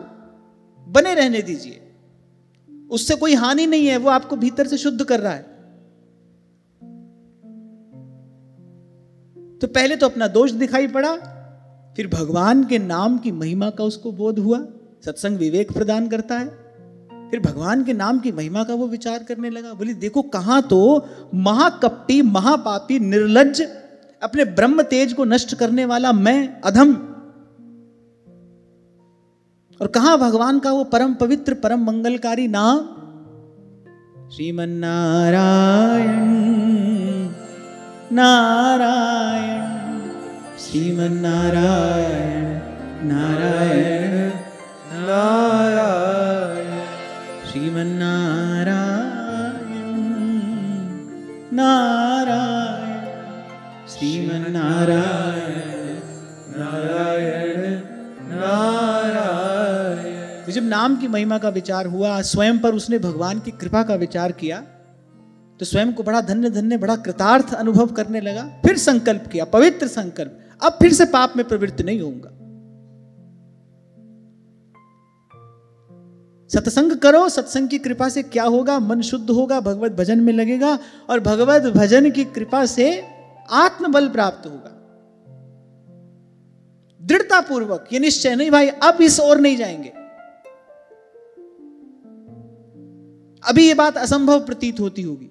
बने रहने दीजिए। उससे कोई हानि नहीं है, वो आपको भीतर से शुद्ध कर रहा है। तो पहले तो अपना दोष दिखाई पड़ा, फिर भगवान के नाम की महिमा का उसको बोध हुआ। सत्संग विवेक प्रदान करता है। फिर भगवान के नाम की महिमा का वो विचार करने लगा। बोली देखो, कहां तो महाकपटी, महापापी, निर्लज्ज, अपने ब्रह्म तेज को नष्ट करने वाला मैं अधम, और कहां भगवान का वो परम पवित्र, परम मंगलकारी नाम। श्रीमन्नारायण नारायण श्रीमन्नारायण नारायण नारायण श्रीमन्नारायण नारायण श्रीमन्नारायण नारायण नारायण। तो जब नाम की महिमा का विचार हुआ, स्वयं पर उसने भगवान की कृपा का विचार किया, तो स्वयं को बड़ा धन्य धन्य, बड़ा कृतार्थ अनुभव करने लगा। फिर संकल्प किया, पवित्र संकल्प, अब फिर से पाप में प्रवृत्त नहीं होऊंगा। सत्संग करो, सत्संग की कृपा से क्या होगा, मन शुद्ध होगा, भगवत भजन में लगेगा, और भगवत भजन की कृपा से आत्मबल प्राप्त होगा। दृढ़ता पूर्वक ये निश्चय, नहीं भाई अब इस ओर नहीं जाएंगे, अभी ये बात असंभव प्रतीत होती होगी।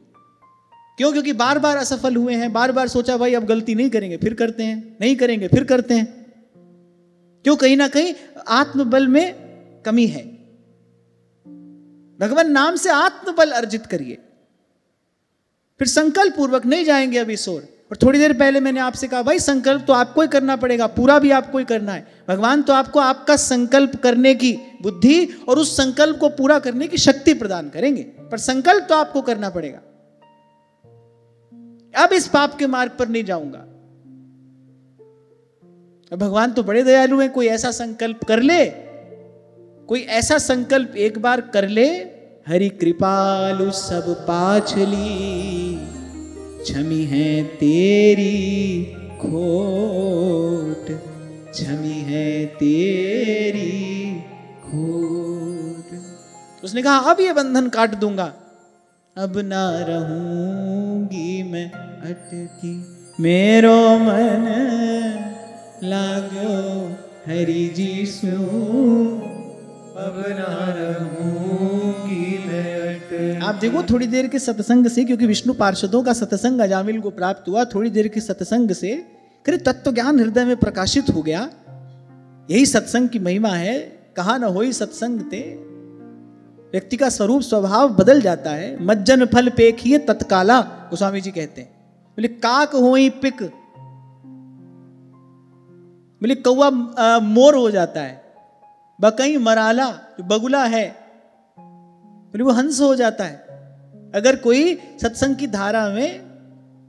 क्यों? क्योंकि बार बार असफल हुए हैं, बार बार सोचा भाई अब गलती नहीं करेंगे, फिर करते हैं, नहीं करेंगे फिर करते हैं। क्यों? कहीं ना कहीं आत्मबल में कमी है। भगवान नाम से आत्मबल अर्जित करिए, फिर संकल्प पूर्वक नहीं जाएंगे अब इस ओर। और थोड़ी देर पहले मैंने आपसे कहा भाई संकल्प तो आपको ही करना पड़ेगा, पूरा भी आपको ही करना है। भगवान तो आपको आपका संकल्प करने की बुद्धि और उस संकल्प को पूरा करने की शक्ति प्रदान करेंगे, पर संकल्प तो आपको करना पड़ेगा। अब इस पाप के मार्ग पर नहीं जाऊंगा। भगवान तो बड़े दयालु हैं, कोई ऐसा संकल्प कर ले, कोई ऐसा संकल्प एक बार कर ले, हरि कृपालु सब पाछली, क्षमी है तेरी खोट, क्षमी है तेरी खोट। उसने कहा अब ये बंधन काट दूंगा, अब ना रहूंगी मैं अटकी, मेरो मन लागो हरि जी सू, अब ना रहूंगी मैं अटकी। आप देखो थोड़ी देर के सत्संग से, क्योंकि विष्णु पार्षदों का सत्संग अजामिल को प्राप्त हुआ, थोड़ी देर के सत्संग से करे तत्व ज्ञान हृदय में प्रकाशित हो गया। यही सत्संग की महिमा है। कहा न होई सत्संग ते, व्यक्ति का स्वरूप स्वभाव बदल जाता है। मज्जन फल पेखिए तत्काला, गोस्वामी जी कहते हैं। बोले काक होई पिक, बोले कौवा मोर हो जाता है, बकई मराला जो बगुला है, बोले वो हंस हो जाता है। अगर कोई सत्संग की धारा में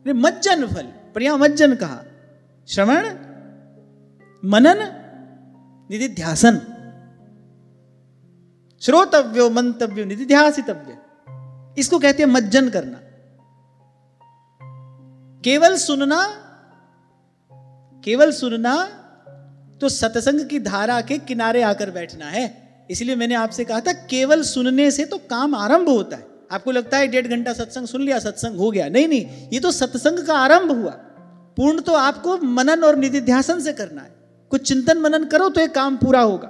मज्जन फल, पर यहां मज्जन कहा, श्रवण मनन निधिध्यासन, श्रोतव्यो मंतव्यो निधिध्यासितव्य, इसको कहते हैं मज्जन करना। केवल सुनना, केवल सुनना तो सत्संग की धारा के किनारे आकर बैठना है। इसलिए मैंने आपसे कहा था केवल सुनने से तो काम आरंभ होता है। आपको लगता है 1.5 घंटा सत्संग सुन लिया सत्संग हो गया, नहीं नहीं, ये तो सत्संग का आरंभ हुआ। पूर्ण तो आपको मनन और निधिध्यासन से करना है। कुछ चिंतन मनन करो तो ये काम पूरा होगा।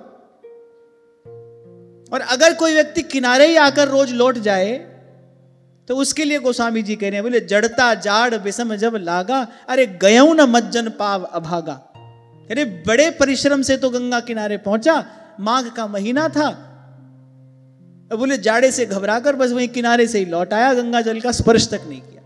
और अगर कोई व्यक्ति किनारे ही आकर रोज लौट जाए तो उसके लिए गोस्वामी जी कह रहे हैं, बोले जड़ता जाड़ विषम जब लागा, अरे गयऊ न मज्जन पाव अभागा। अरे बड़े परिश्रम से तो गंगा किनारे पहुंचा, माघ का महीना था, बोले जाड़े से घबराकर बस वहीं किनारे से ही लौट आया, गंगा जल का स्पर्श तक नहीं किया।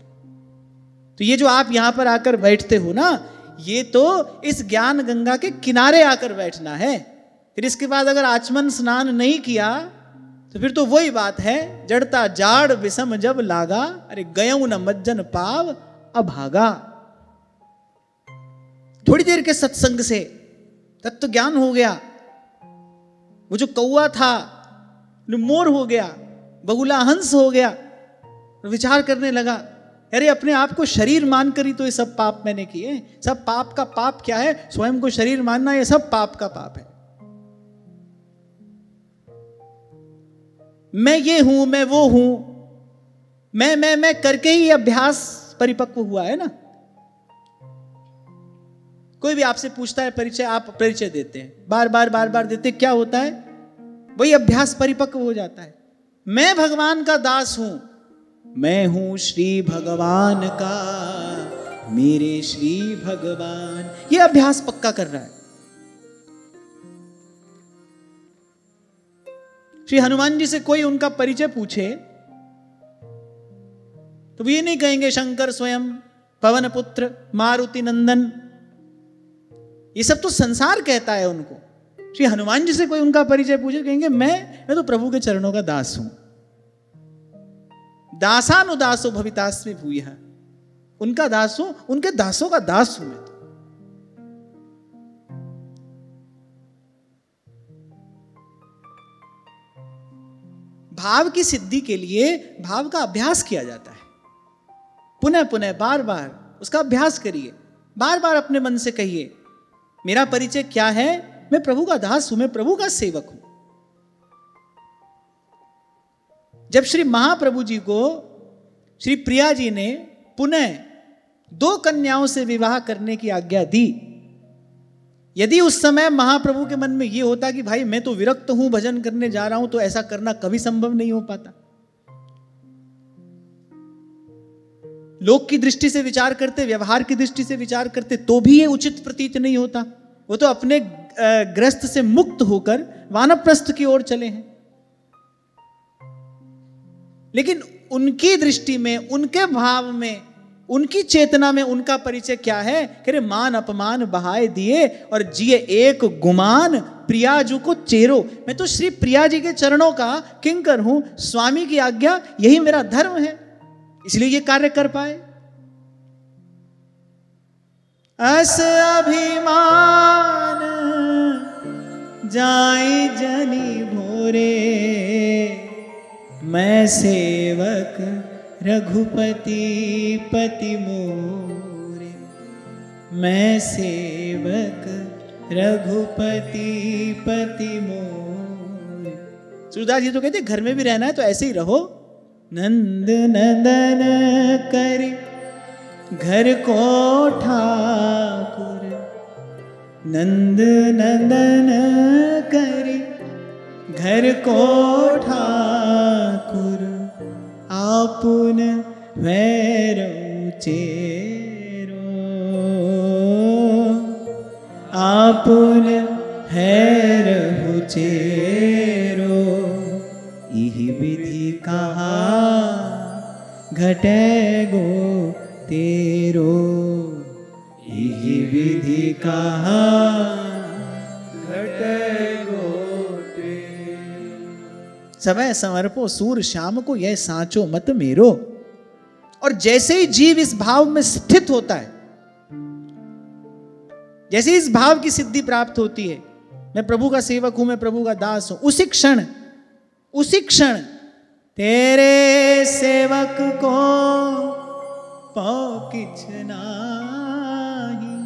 तो ये जो आप यहां पर आकर बैठते हो ना, ये तो इस ज्ञान गंगा के किनारे आकर बैठना है। फिर इसके बाद अगर आचमन स्नान नहीं किया तो फिर तो वही बात है, जड़ता जाड़ विषम जब लागा, अरे गयऊ न मज्जन पाव अभागा। थोड़ी देर के सत्संग से तत्व ज्ञान हो गया। वो जो कौवा था मोर हो गया, बगुला हंस हो गया। विचार करने लगा, अरे अपने आप को शरीर मानकर ही तो ये सब पाप मैंने किए। सब पाप का पाप क्या है? स्वयं को शरीर मानना, ये सब पाप का पाप है। मैं ये हूं, मैं वो हूं, मैं करके ही अभ्यास परिपक्व हुआ है ना। कोई भी आपसे पूछता है परिचय, आप परिचय देते हैं, बार बार देते, क्या होता है? वही अभ्यास परिपक्व हो जाता है। मैं भगवान का दास हूं, मैं हूं श्री भगवान का, मेरे श्री भगवान, ये अभ्यास पक्का कर रहा है। श्री हनुमान जी से कोई उनका परिचय पूछे तो वो ये नहीं कहेंगे शंकर स्वयं, पवन पुत्र, मारुति नंदन। ये सब तो संसार कहता है उनको। श्री हनुमान जी से कोई उनका परिचय पूछे, कहेंगे मैं तो प्रभु के चरणों का दास हूं। दासानुदासो भवितास्मि भूयः, उनका दास हूं, उनके दासों का दास हूं मैं तो। भाव की सिद्धि के लिए भाव का अभ्यास किया जाता है, पुनः पुनः बार बार उसका अभ्यास करिए। बार बार अपने मन से कहिए, मेरा परिचय क्या है, मैं प्रभु का दास हूं, मैं प्रभु का सेवक हूं। जब श्री महाप्रभु जी को श्री प्रिया जी ने पुनः 2 कन्याओं से विवाह करने की आज्ञा दी, यदि उस समय महाप्रभु के मन में यह होता कि भाई मैं तो विरक्त हूं, भजन करने जा रहा हूं, तो ऐसा करना कभी संभव नहीं हो पाता। लोक की दृष्टि से विचार करते, व्यवहार की दृष्टि से विचार करते, तो भी यह उचित प्रतीत नहीं होता। वो तो अपने ग्रस्त से मुक्त होकर वानप्रस्थ की ओर चले हैं। लेकिन उनकी दृष्टि में, उनके भाव में, उनकी चेतना में उनका परिचय क्या है? कह रहे मान अपमान बहाए दिए और जिए एक गुमान, प्रियाजू को चेरो। मैं तो श्री प्रिया जी के चरणों का किंकर हूं, स्वामी की आज्ञा यही मेरा धर्म है, इसलिए ये कार्य कर पाए। अस अभिमान जाई जनी भोरे, मैं सेवक रघुपति पति मोरे, मैं सेवक रघुपति पति मोरे। सूरदास जी तो कहते घर में भी रहना है तो ऐसे ही रहो। नंद नंदन करि घर को ठाकुर, नंद नंदन करि घर को ठाकुर, आपुन भैरव चेरो, आपुन भैरव चेरो। इहि विधि कहा घटे गो तेरो, इहि विधि कहा घटे गो। समय समर्पो सूर श्याम को, यह सांचो मत मेरो। और जैसे ही जीव इस भाव में स्थित होता है, जैसे इस भाव की सिद्धि प्राप्त होती है, मैं प्रभु का सेवक हूं, मैं प्रभु का दास हूं, उसी क्षण तेरे सेवक को पौ किछ नाही,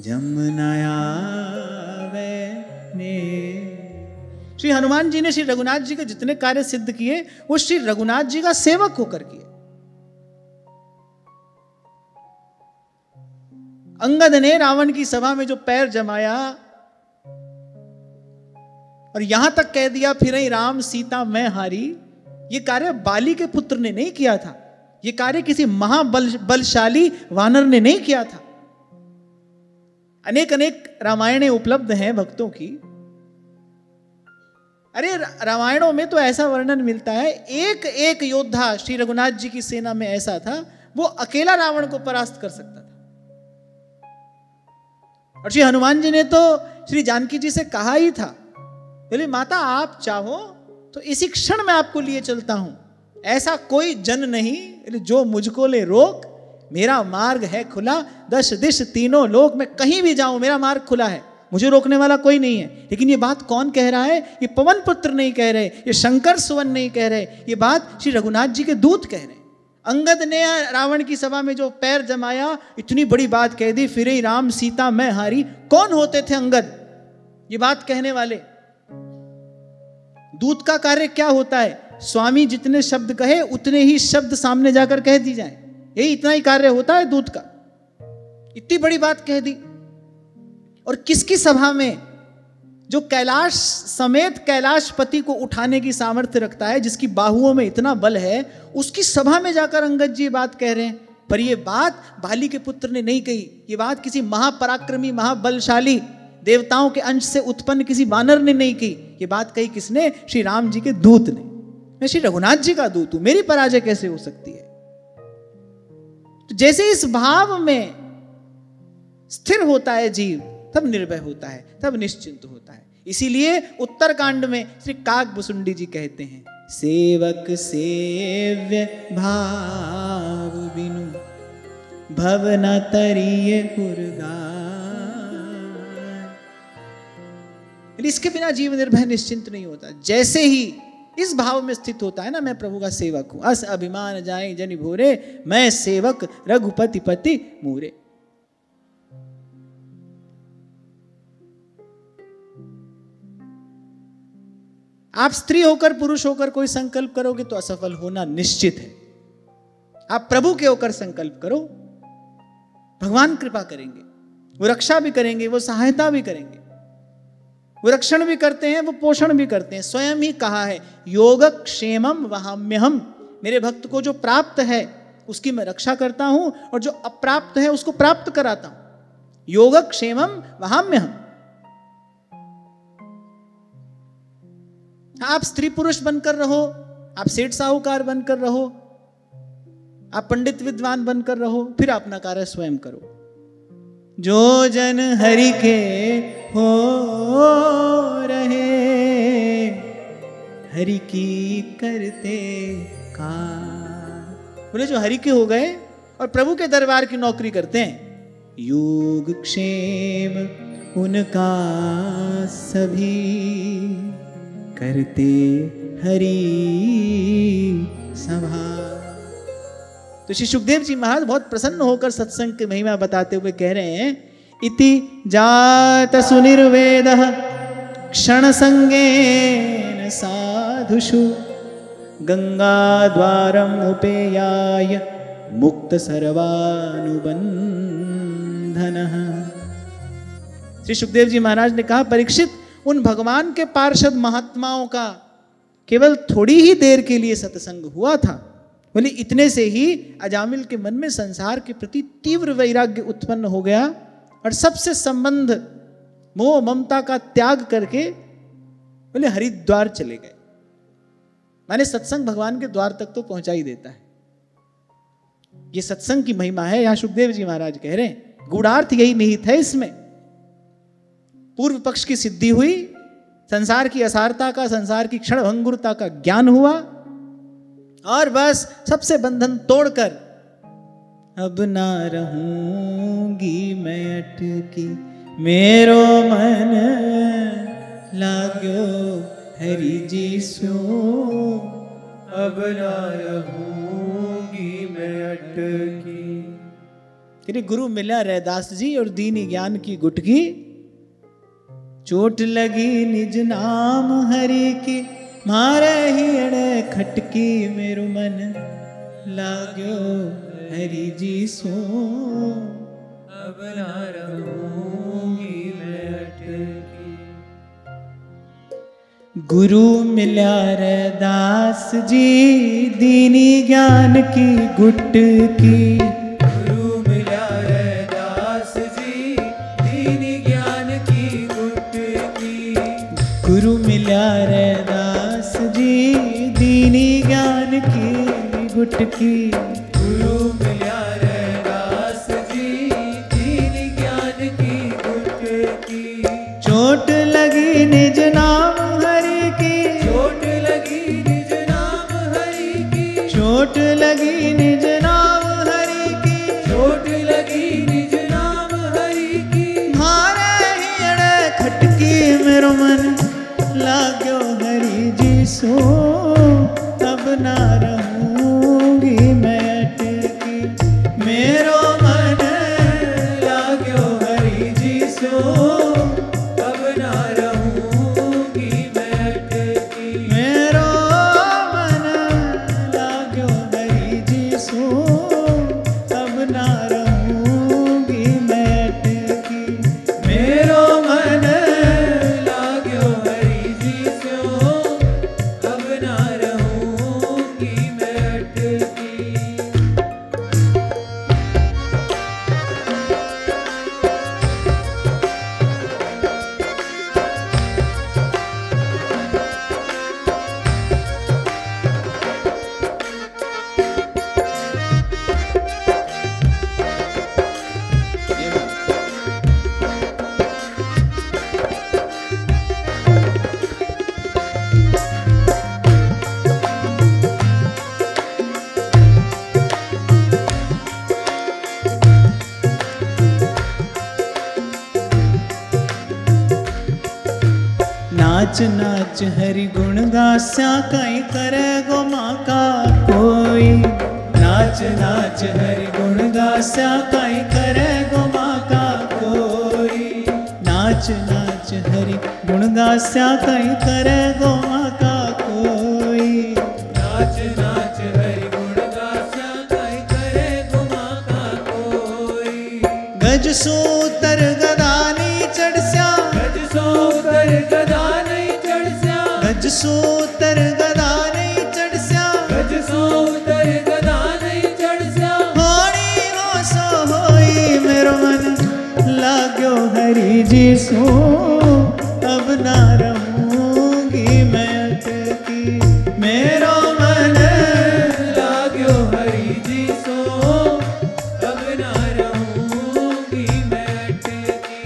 जमुना आवे ने। श्री हनुमान जी ने श्री रघुनाथ जी के जितने कार्य सिद्ध किए वो श्री रघुनाथ जी का सेवक होकर किए। अंगद ने रावण की सभा में जो पैर जमाया और यहां तक कह दिया फिर ही राम सीता मैं हारी, ये कार्य बाली के पुत्र ने नहीं किया था, ये कार्य किसी महाबलशाली वानर ने नहीं किया था। अनेक अनेक रामायणें उपलब्ध हैं भक्तों की। अरे रामायणों में तो ऐसा वर्णन मिलता है, एक एक योद्धा श्री रघुनाथ जी की सेना में ऐसा था, वो अकेला रावण को परास्त कर सकता था। और श्री हनुमान जी ने तो श्री जानकी जी से कहा ही था, बोले माता आप चाहो तो इसी क्षण मैं आपको लिए चलता हूं, ऐसा कोई जन नहीं जो मुझको ले रोक, मेरा मार्ग है खुला, 10 दिश तीनों लोक में कहीं भी जाऊं मेरा मार्ग खुला है, मुझे रोकने वाला कोई नहीं है। लेकिन ये बात कौन कह रहा है? ये पवन पुत्र नहीं कह रहे, ये शंकर सुवन नहीं कह रहे, ये बात श्री रघुनाथ जी के दूत कह रहे। अंगद ने रावण की सभा में जो पैर जमाया, इतनी बड़ी बात कह दी, फिर ही राम सीता मैं हारी। कौन होते थे अंगद ये बात कहने वाले? दूत का कार्य क्या होता है? स्वामी जितने शब्द कहे उतने ही शब्द सामने जाकर कह दी जाए, यही इतना ही कार्य होता है दूत का। इतनी बड़ी बात कह दी, और किसकी सभा में? जो कैलाश समेत कैलाशपति को उठाने की सामर्थ्य रखता है, जिसकी बाहुओं में इतना बल है, उसकी सभा में जाकर अंगद जी बात कह रहे हैं। पर यह बात बाली के पुत्र ने नहीं कही, ये बात किसी महापराक्रमी महाबलशाली देवताओं के अंश से उत्पन्न किसी वानर ने नहीं की, ये बात कही किसने? श्री राम जी के दूत ने। मैं श्री रघुनाथ जी का दूत हूं, मेरी पराजय कैसे हो सकती है? तो जैसे इस भाव में स्थिर होता है जीव, तब निर्भय होता है, तब निश्चिंत होता है। इसीलिए उत्तरकांड में श्री काकभुसुंडी जी कहते हैं, सेवक सेव्य भाव बिनु भव न तरिये गुरगान। इसके बिना जीव निर्भय निश्चिंत नहीं होता। जैसे ही इस भाव में स्थित होता है ना, मैं प्रभु का सेवक हूं, अस अभिमान जाए जनि भोरे, मैं सेवक रघुपति पति मूरे। आप स्त्री होकर पुरुष होकर कोई संकल्प करोगे तो असफल होना निश्चित है। आप प्रभु के होकर संकल्प करो, भगवान कृपा करेंगे, वो रक्षा भी करेंगे, वो सहायता भी करेंगे, वो रक्षण भी करते हैं, वो पोषण भी करते हैं। स्वयं ही कहा है, योगक्षेमम वहाम्यहम, मेरे भक्त को जो प्राप्त है उसकी मैं रक्षा करता हूं और जो अप्राप्त है उसको प्राप्त कराता हूं। योगक्षेमम वहाम्यहम। आप स्त्री पुरुष बनकर रहो, आप सेठ साहूकार बनकर रहो, आप पंडित विद्वान बनकर रहो, फिर अपना कार्य स्वयं करो। जो जन हरि के हो रहे, हरि की करते कार। बोले जो हरि के हो गए और प्रभु के दरबार की नौकरी करते हैं, योग क्षेम उनका सभी करते हरि सभा। तो श्री सुखदेव जी महाराज बहुत प्रसन्न होकर सत्संग की महिमा बताते हुए कह रहे हैं, इति जात सुनिर्वेदः क्षण संगेन साधुषु गंगाद्वारम उपेयाय मुक्त सर्वानुबंधनः। श्री सुखदेव जी महाराज ने कहा, परीक्षित, उन भगवान के पार्षद महात्माओं का केवल थोड़ी ही देर के लिए सत्संग हुआ था। बोले इतने से ही अजामिल के मन में संसार के प्रति तीव्र वैराग्य उत्पन्न हो गया और सबसे संबंध मोह ममता का त्याग करके बोले हरिद्वार चले गए। माने सत्संग भगवान के द्वार तक तो पहुंचा ही देता है। ये सत्संग की महिमा है। यहां सुखदेव जी महाराज कह रहे हैं, गूढ़ार्थ यही निहित है इसमें। पूर्व पक्ष की सिद्धि हुई, संसार की असारता का, संसार की क्षण भंगुरता का ज्ञान हुआ और बस सबसे बंधन तोड़कर अब ना रहूंगी मैं अटकी, मेरो मन लाग्यो हरि जी सो, अब ना रहूंगी मैं अटकी। तेरे गुरु मिला रैदास जी और दीनी ज्ञान की गुटकी, चोट लगी निज नाम हरि की, मारे ही अड़े खटकी, मेरो मन लाग्यो हरि जी सो, अब ना रहूंगी मैं अटकी। गुरु मिला रैदास जी दीनी ज्ञान की गुटकी, गुरु मिला रैदास जी दीनी ज्ञान की गुटकी, गुरु मिला रैदास जी दीनी ज्ञान की गुटकी, गुरु मिला रैदास जी दीनी ज्ञान की गुटकी। चोट लगी निज नाम हरि की, चोट लगी निज नाम हरि की, चोट लगी निज नाम हरि की, चोट लगी निज नाम हरि की, मारे ही अड़े खटकी, मेरो मन लाग्यो हरि जी सो, अब ना रहूंगी मैं अटकी, मेरो मन लाग्यो हरि जी सो, अब ना रहूंगी मैं अटकी, मेरो मन लाग्यो हरि जी सो, अब ना रहूंगी मैं अटकी, मेरो मन लाग्यो हरि जी सो, अब नाच नाच हरि गुण गास्या कहीं करे गो माँ का कोई। नाच नाच हरि गुण गास्या कहीं करे गो माँ का कोई। नाच नाच हरि गुण गास्या कहीं करे गो माँ का कोई। नाच नाच हरि गुण गास्या कहीं करे गो माँ का कोई। गज सूतर गदानी चढ़स्या, गज सोकर गदा नहीं चढ़स्या, गज सूतर गदानी चढ़स्या, गज सोकर गदा नहीं चढ़स्या। होनी हो सो होई मेरो मन लाग्यो हरि जी सो। अब ना रहूंगी मैं अटकी, मेरो मन लाग्यो हरि जी सो, अब ना रहूंगी मैं अटकी।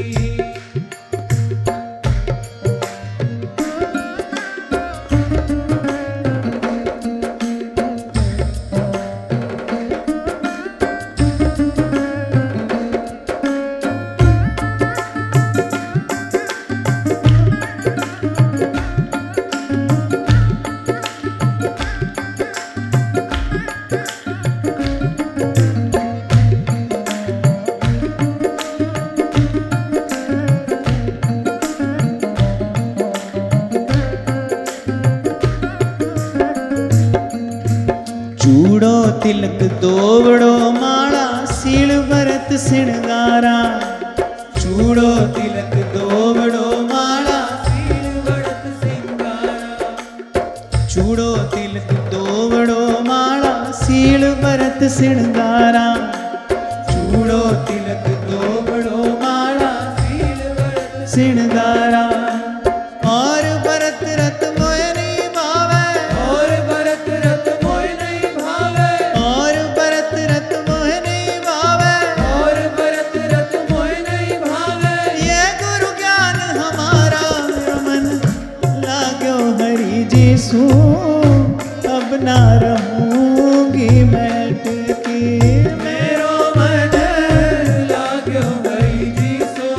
चूड़ो तिलक दोवड़ो माला सील भरत सिणगारा। चूड़ो तिलक दोवड़ो माला, सील बढ़त सिंगारा, चूड़ो तिलक दोवड़ो माला सील भरत सिणगारा। चूड़ो तिलक दोवड़ो माला सील बढ़त सिणगारा। और भरत रत मोय नहीं भावे, और भरत रत मोय नहीं भावे, और भरत रत मोय नहीं भावे। और भरत रत मोय नहीं भावे। ये गुरु ज्ञान हमारा मेरो मन लाग्यो हरि जी सो। अब ना रहूंगी मैं अटकी, मेरो मन लाग्यो हरि जी सो,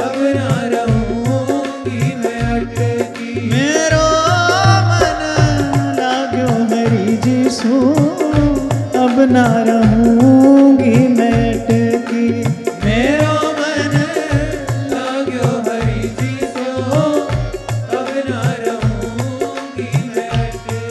अब ना रहूंगी मैं अटकी। मेरो मन लाग्यो हरि जी सो। अब ना रहूंगी मैं अटकी, मेरो मन लाग्यो हरि जी सो, अब ना रहूंगी मैं अटकी।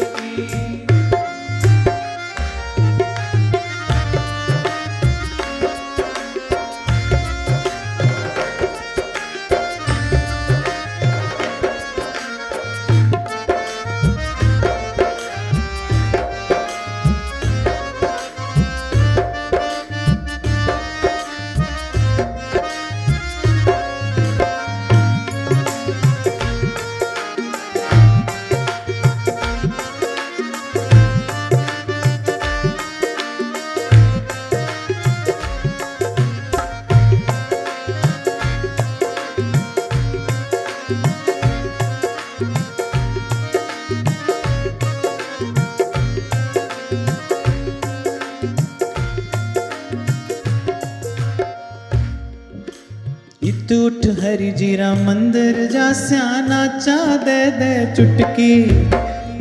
इत उठ हरि जीरा मंदिर जास्या नाचा दे दे चुटकी।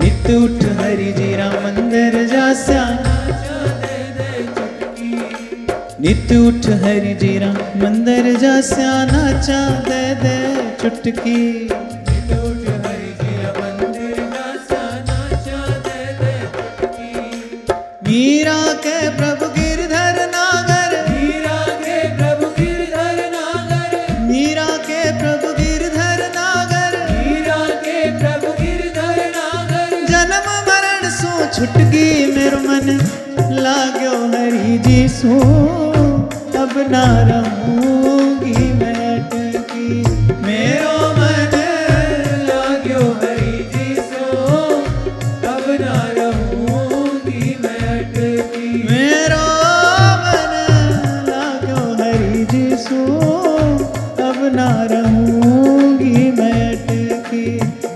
इत उठ हरि जीरा मंदिर जास्या, नित उठ हरि जीरा मंदिर जास्या नाचा दे दे चुटकी। मीरा के प्रभु गिरधर नागर, मीरा के प्रभु गिरधर नागर, मीरा के प्रभु गिरधर नागर। मीरा के प्रभु गिरधर नागर। जन्म मरण सो छुटकी मेरो मन लाग्यो हरि जी सो। अब ना रहूंगी मैं अटकी, मेरो मन लाग्यो हरि जी सो, अब ना रहूंगी मैं अटकी। मेरो मन लाग्यो हरि जी सो। अब ना रहूंगी मैं अटकी,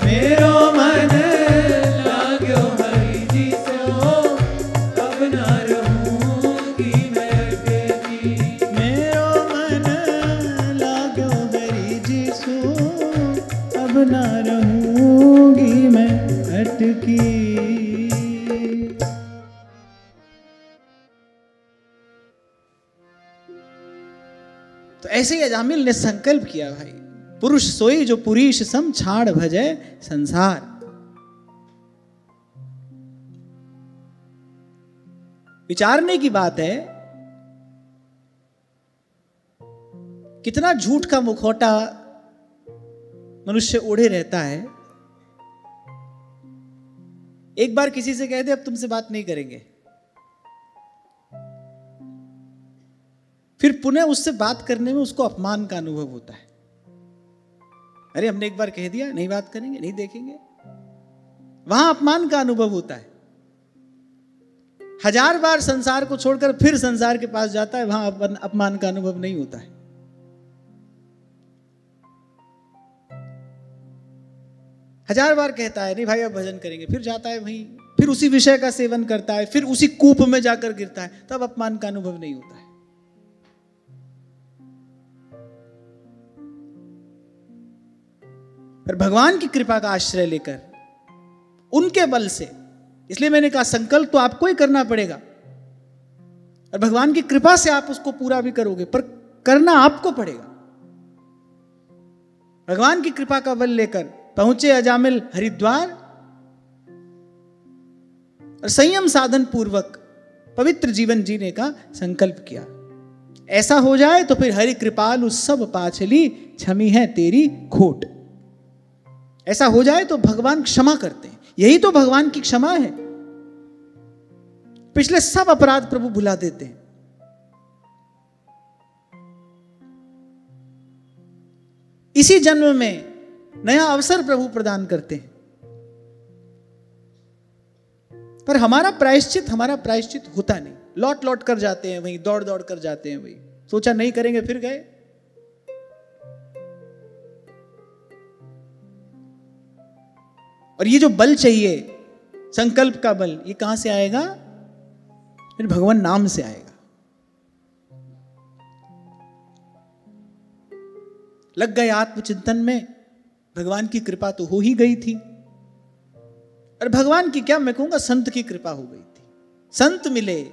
मेरो मन लाग्यो हरि जी सो, अब ना रहूंगी मैं अटकी। मेरो मन ऐसे ही अजामिल ने संकल्प किया, भाई पुरुष सोई जो पुरीश सम छाड़ भजे संसार। विचारने की बात है, कितना झूठ का मुखौटा मनुष्य ओढ़े रहता है। एक बार किसी से कह दे अब तुमसे बात नहीं करेंगे, फिर पुनः उससे बात करने में उसको अपमान का अनुभव होता है। अरे हमने एक बार कह दिया नहीं बात करेंगे, नहीं देखेंगे, वहां अपमान का अनुभव होता है। 1000 बार संसार को छोड़कर फिर संसार के पास जाता है, वहां अपमान का अनुभव नहीं होता है। हजार बार कहता है नहीं भाई अब भजन करेंगे, फिर जाता है वहीं, फिर उसी विषय का सेवन करता है, फिर उसी कूप में जाकर गिरता है, तब अपमान का अनुभव नहीं होता है। पर भगवान की कृपा का आश्रय लेकर उनके बल से, इसलिए मैंने कहा संकल्प तो आपको ही करना पड़ेगा, और भगवान की कृपा से आप उसको पूरा भी करोगे, पर करना आपको पड़ेगा। भगवान की कृपा का बल लेकर पहुंचे अजामिल हरिद्वार, और संयम साधन पूर्वक पवित्र जीवन जीने का संकल्प किया। ऐसा हो जाए तो फिर हरि कृपालु सब पाछली क्षमी है तेरी खोट। ऐसा हो जाए तो भगवान क्षमा करते हैं, यही तो भगवान की क्षमा है। पिछले सब अपराध प्रभु भुला देते हैं। इसी जन्म में नया अवसर प्रभु प्रदान करते हैं। पर हमारा प्रायश्चित होता नहीं, लौट लौट कर जाते हैं वहीं, दौड़ दौड़ कर जाते हैं वहीं, सोचा नहीं करेंगे फिर गए। और ये जो बल चाहिए, संकल्प का बल, ये कहां से आएगा? फिर भगवान नाम से आएगा। लग गए आत्मचिंतन में, भगवान की कृपा तो हो ही गई थी। और भगवान की क्या, मैं कहूंगा संत की कृपा हो गई थी। संत मिले,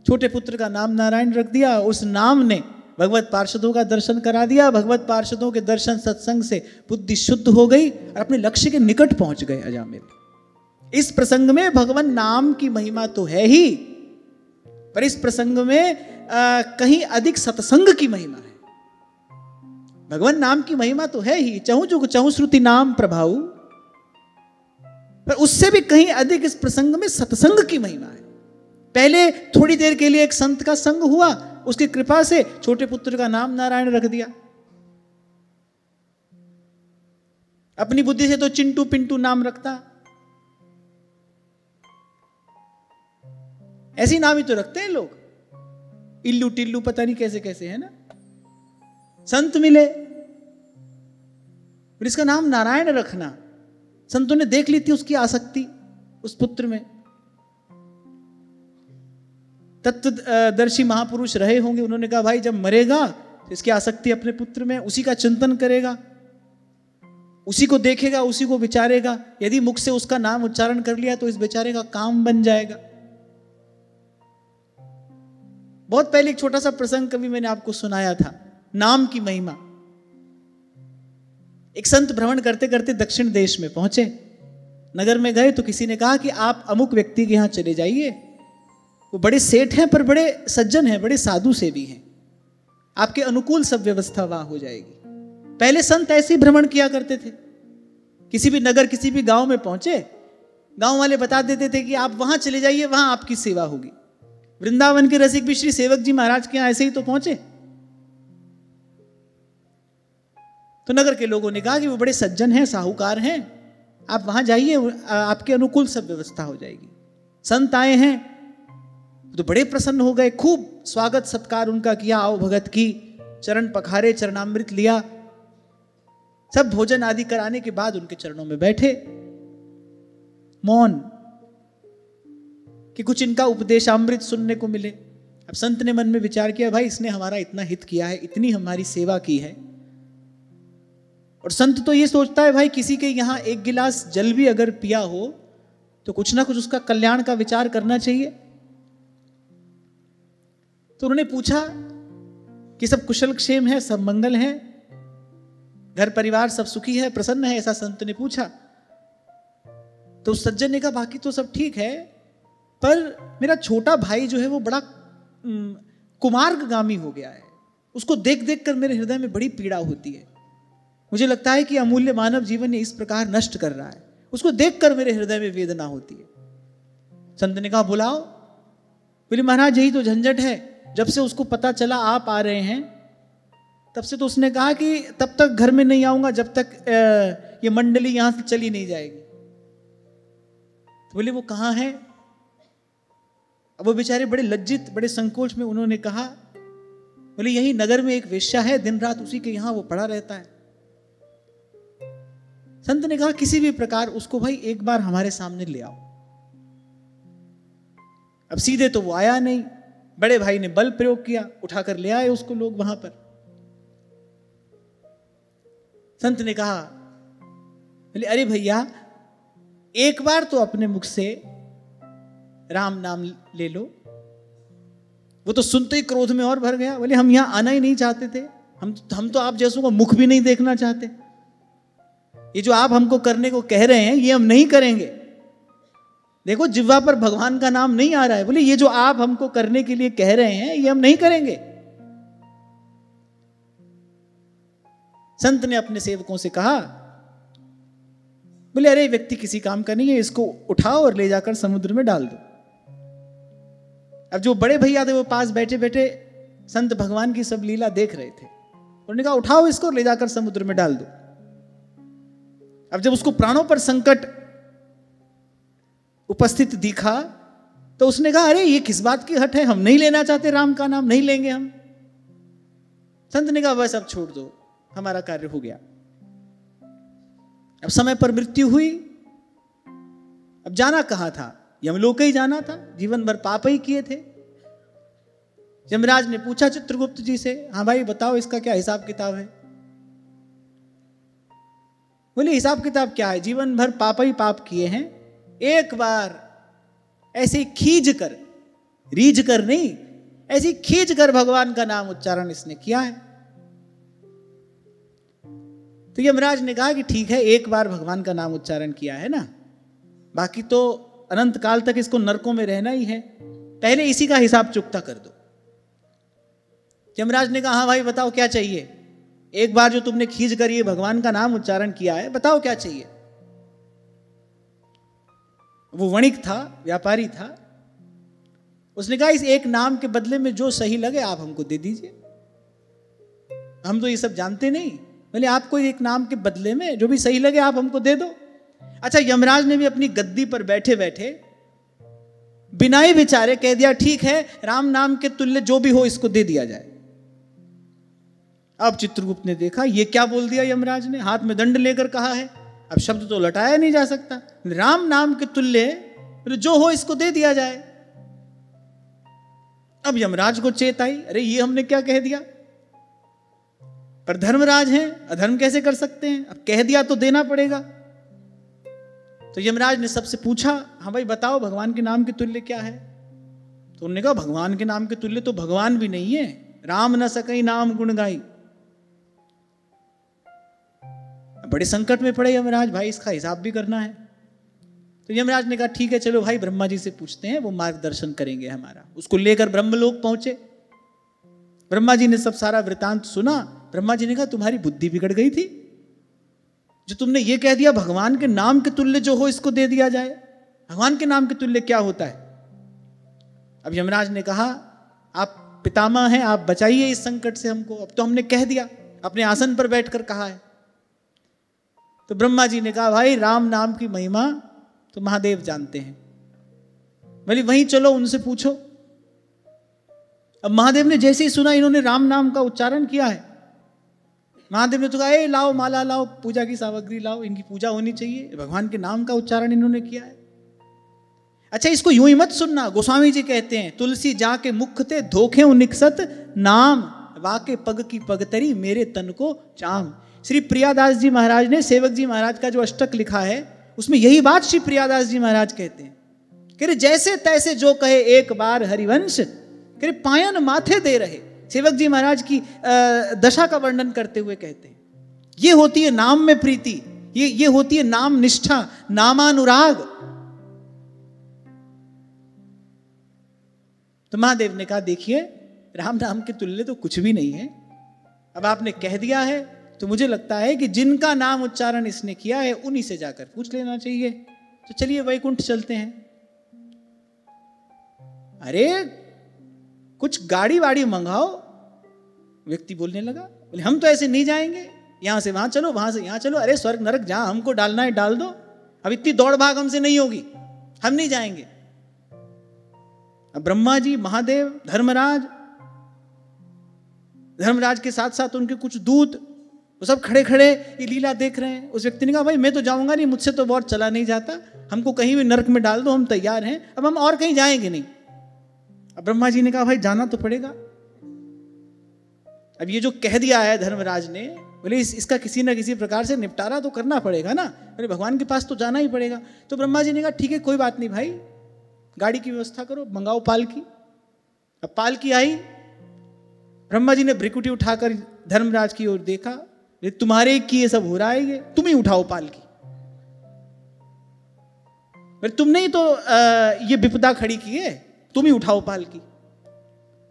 छोटे पुत्र का नाम नारायण रख दिया, उस नाम ने भगवत पार्षदों का दर्शन करा दिया। भगवत पार्षदों के दर्शन सत्संग से बुद्धि शुद्ध हो गई और अपने लक्ष्य के निकट पहुंच गए अजामिल। इस प्रसंग में भगवान नाम की महिमा तो है ही, पर इस प्रसंग में कहीं अधिक सत्संग की महिमा है। भगवान नाम की महिमा तो है ही, चहु जुग चहु श्रुति नाम प्रभाऊ, पर उससे भी कहीं अधिक इस प्रसंग में सत्संग की महिमा है। पहले थोड़ी देर के लिए एक संत का संग हुआ, उसकी कृपा से छोटे पुत्र का नाम नारायण रख दिया। अपनी बुद्धि से तो चिंटू पिंटू नाम रखता, ऐसे नाम ही तो रखते हैं लोग, इल्लू टिल्लू पता नहीं कैसे कैसे, है ना। संत मिले, फिर इसका नाम नारायण रखना। संतों ने देख ली थी उसकी आसक्ति उस पुत्र में। तत्वदर्शी महापुरुष रहे होंगे, उन्होंने कहा भाई जब मरेगा तो इसकी आसक्ति अपने पुत्र में, उसी का चिंतन करेगा, उसी को देखेगा, उसी को विचारेगा। यदि मुख से उसका नाम उच्चारण कर लिया तो इस बेचारे का काम बन जाएगा। बहुत पहले एक छोटा सा प्रसंग कभी मैंने आपको सुनाया था, नाम की महिमा। एक संत भ्रमण करते करते दक्षिण देश में पहुंचे, नगर में गए तो किसी ने कहा कि आप अमुक व्यक्ति के यहां चले जाइए, वो बड़े सेठ हैं पर बड़े सज्जन हैं, बड़े साधु सेवी हैं, आपके अनुकूल सब व्यवस्था वहां हो जाएगी। पहले संत ऐसे ही भ्रमण किया करते थे, किसी भी नगर किसी भी गांव में पहुंचे, गांव वाले बता देते थे कि आप वहां चले जाइए, वहां आपकी सेवा होगी। वृंदावन के रसिक भी श्री सेवक जी महाराज के यहां ऐसे ही तो पहुंचे। तो नगर के लोगों ने कहा कि वो बड़े सज्जन हैं, साहूकार हैं, आप वहां जाइए, आपके अनुकूल सब व्यवस्था हो जाएगी। संत आए हैं तो बड़े प्रसन्न हो गए, खूब स्वागत सत्कार उनका किया, आओ भगत की, चरण पखारे, चरणामृत लिया, सब भोजन आदि कराने के बाद उनके चरणों में बैठे, मौन, कि कुछ इनका उपदेशामृत सुनने को मिले। अब संत ने मन में विचार किया, भाई इसने हमारा इतना हित किया है, इतनी हमारी सेवा की है, और संत तो ये सोचता है भाई किसी के यहां एक गिलास जल भी अगर पिया हो तो कुछ ना कुछ उसका कल्याण का विचार करना चाहिए। तो उन्होंने पूछा कि सब कुशल क्षेम है, सब मंगल है, घर परिवार सब सुखी है, प्रसन्न है, ऐसा संत ने पूछा। तो उस सज्जन ने कहा बाकी तो सब ठीक है, पर मेरा छोटा भाई जो है वो बड़ा कुमार्गगामी हो गया है, उसको देख देख कर मेरे हृदय में बड़ी पीड़ा होती है। मुझे लगता है कि अमूल्य मानव जीवन ये इस प्रकार नष्ट कर रहा है, उसको देखकर मेरे हृदय में वेदना होती है। संत ने कहा बुलाओ। बोले महाराज यही तो झंझट है, जब से उसको पता चला आप आ रहे हैं तब से तो उसने कहा कि तब तक घर में नहीं आऊंगा जब तक ये मंडली यहां से चली नहीं जाएगी। तो बोले वो कहाँ है? अब वो बेचारे बड़े लज्जित, बड़े संकोच में उन्होंने कहा, बोले यही नगर में एक वेश्या है, दिन रात उसी के यहां वो पड़ा रहता है। संत ने कहा किसी भी प्रकार उसको भाई एक बार हमारे सामने ले आओ। अब सीधे तो वो आया नहीं, बड़े भाई ने बल प्रयोग किया, उठाकर ले आए उसको लोग वहां पर। संत ने कहा, बोले अरे भैया एक बार तो अपने मुख से राम नाम ले लो। वो तो सुनते ही क्रोध में और भर गया। बोले हम यहां आना ही नहीं चाहते थे, हम तो आप जैसों का मुख भी नहीं देखना चाहते। ये जो आप हमको करने को कह रहे हैं ये हम नहीं करेंगे। देखो जिह्वा पर भगवान का नाम नहीं आ रहा है। बोले ये जो आप हमको करने के लिए कह रहे हैं ये हम नहीं करेंगे। संत ने अपने सेवकों से कहा, बोले अरे व्यक्ति किसी काम का नहीं है, इसको उठाओ और ले जाकर समुद्र में डाल दो। अब जो बड़े भैया थे वो पास बैठे बैठे संत भगवान की सब लीला देख रहे थे। उन्होंने कहा उठाओ इसको, ले जाकर समुद्र में डाल दो। अब जब उसको प्राणों पर संकट उपस्थित दिखा तो उसने कहा अरे ये किस बात की हट है, हम नहीं लेना चाहते, राम का नाम नहीं लेंगे हम। संत ने कहा बस अब छोड़ दो, हमारा कार्य हो गया। अब समय पर मृत्यु हुई। अब जाना कहां था? यमलोक ही जाना था, जीवन भर पाप ही किए थे। यमराज ने पूछा चित्रगुप्त जी से, हाँ भाई बताओ इसका क्या हिसाब किताब है? बोले हिसाब किताब क्या है, जीवन भर पाप ही पाप किए हैं, एक बार ऐसे खींच कर, रीझ कर नहीं, ऐसे खींच कर भगवान का नाम उच्चारण इसने किया है। तो यमराज ने कहा कि ठीक है, एक बार भगवान का नाम उच्चारण किया है ना, बाकी तो अनंत काल तक इसको नरकों में रहना ही है, पहले इसी का हिसाब चुकता कर दो। यमराज ने कहा हाँ भाई बताओ क्या चाहिए, एक बार जो तुमने खींच कर ये भगवान का नाम उच्चारण किया है, बताओ क्या चाहिए। वो वणिक था, व्यापारी था। उसने कहा इस एक नाम के बदले में जो सही लगे आप हमको दे दीजिए, हम तो ये सब जानते नहीं। बोले आपको एक नाम के बदले में जो भी सही लगे आप हमको दे दो। अच्छा, यमराज ने भी अपनी गद्दी पर बैठे बैठे बिना ही विचारे कह दिया ठीक है, राम नाम के तुल्य जो भी हो इसको दे दिया जाए। अब चित्रगुप्त ने देखा ये क्या बोल दिया यमराज ने, हाथ में दंड लेकर कहा है, अब शब्द तो लटाया नहीं जा सकता। राम नाम के तुल्य जो हो इसको दे दिया जाए। अब यमराज को चेत आई, अरे ये हमने क्या कह दिया, पर धर्मराज हैं, अधर्म कैसे कर सकते हैं, अब कह दिया तो देना पड़ेगा। तो यमराज ने सबसे पूछा, हाँ भाई बताओ भगवान के नाम के तुल्य क्या है। तो उन्होंने कहा भगवान के नाम के तुल्य तो भगवान भी नहीं है, राम न सकई नाम गुण गाई। बड़े संकट में पड़े यमराज, भाई इसका हिसाब भी करना है। तो यमराज ने कहा ठीक है चलो भाई ब्रह्मा जी से पूछते हैं, वो मार्गदर्शन करेंगे हमारा। उसको लेकर ब्रह्मलोक पहुंचे। ब्रह्मा जी ने सब सारा वृतांत सुना। ब्रह्मा जी ने कहा तुम्हारी बुद्धि बिगड़ गई थी, जो तुमने ये कह दिया भगवान के नाम के तुल्य जो हो इसको दे दिया जाए। भगवान के नाम के तुल्य क्या होता है? अब यमराज ने कहा आप पितामह हैं, आप बचाइए इस संकट से हमको, अब तो हमने कह दिया, अपने आसन पर बैठकर कहा है। तो ब्रह्मा जी ने कहा भाई राम नाम की महिमा तो महादेव जानते हैं, बोले वहीं चलो उनसे पूछो। अब महादेव ने जैसे ही सुना इन्होंने राम नाम का उच्चारण किया है, महादेव ने तो कहा ए लाओ माला लाओ, पूजा की सामग्री लाओ, इनकी पूजा होनी चाहिए, भगवान के नाम का उच्चारण इन्होंने किया है। अच्छा इसको यूं ही मत सुनना, गोस्वामी जी कहते हैं तुलसी जाके मुख ते धोखे निकसत नाम, वाके पग की पगतरी मेरे तन को चाम। श्री प्रियादास जी महाराज ने सेवक जी महाराज का जो अष्टक लिखा है उसमें यही बात श्री प्रियादास जी महाराज कहते हैं कि जैसे तैसे जो कहे एक बार हरिवंश, पायन माथे दे रहे। सेवक जी महाराज की दशा का वर्णन करते हुए कहते हैं, ये होती है नाम में प्रीति, ये होती है नाम निष्ठा, नामानुराग। तो महादेव ने कहा, देखिए राम नाम के तुल्य तो कुछ भी नहीं है। अब आपने कह दिया है तो मुझे लगता है कि जिनका नाम उच्चारण इसने किया है उन्हीं से जाकर पूछ लेना चाहिए। तो चलिए वैकुंठ चलते हैं। अरे कुछ गाड़ी वाड़ी मंगाओ। व्यक्ति बोलने लगा, बोले हम तो ऐसे नहीं जाएंगे, यहां से वहां चलो, वहां से यहां चलो। अरे स्वर्ग नरक जहां हमको डालना है डाल दो, अब इतनी दौड़ भाग हमसे नहीं होगी, हम नहीं जाएंगे। अब ब्रह्मा जी, महादेव, धर्मराज के साथ साथ उनके कुछ दूत, वो सब खड़े खड़े ये लीला देख रहे हैं। उस व्यक्ति ने कहा, भाई मैं तो जाऊंगा नहीं, मुझसे तो बहुत चला नहीं जाता, हमको कहीं भी नरक में डाल दो, हम तैयार हैं, अब हम और कहीं जाएंगे नहीं। अब ब्रह्मा जी ने कहा, भाई जाना तो पड़ेगा। अब ये जो कह दिया है धर्मराज ने, बोले इसका किसी ना किसी प्रकार से निपटारा तो करना पड़ेगा ना, बोले भगवान के पास तो जाना ही पड़ेगा। तो ब्रह्मा जी ने कहा, ठीक है कोई बात नहीं भाई, गाड़ी की व्यवस्था करो, मंगाओ पालकी। अब पालकी आई, ब्रह्मा जी ने भ्रिकुटी उठाकर धर्मराज की ओर देखा, तुम्हारे की ये सब हो रहा है, ये तुम ही उठाओ पालकी। तुमने ही तो ये विपदा खड़ी की है, तुम ही उठाओ पालकी।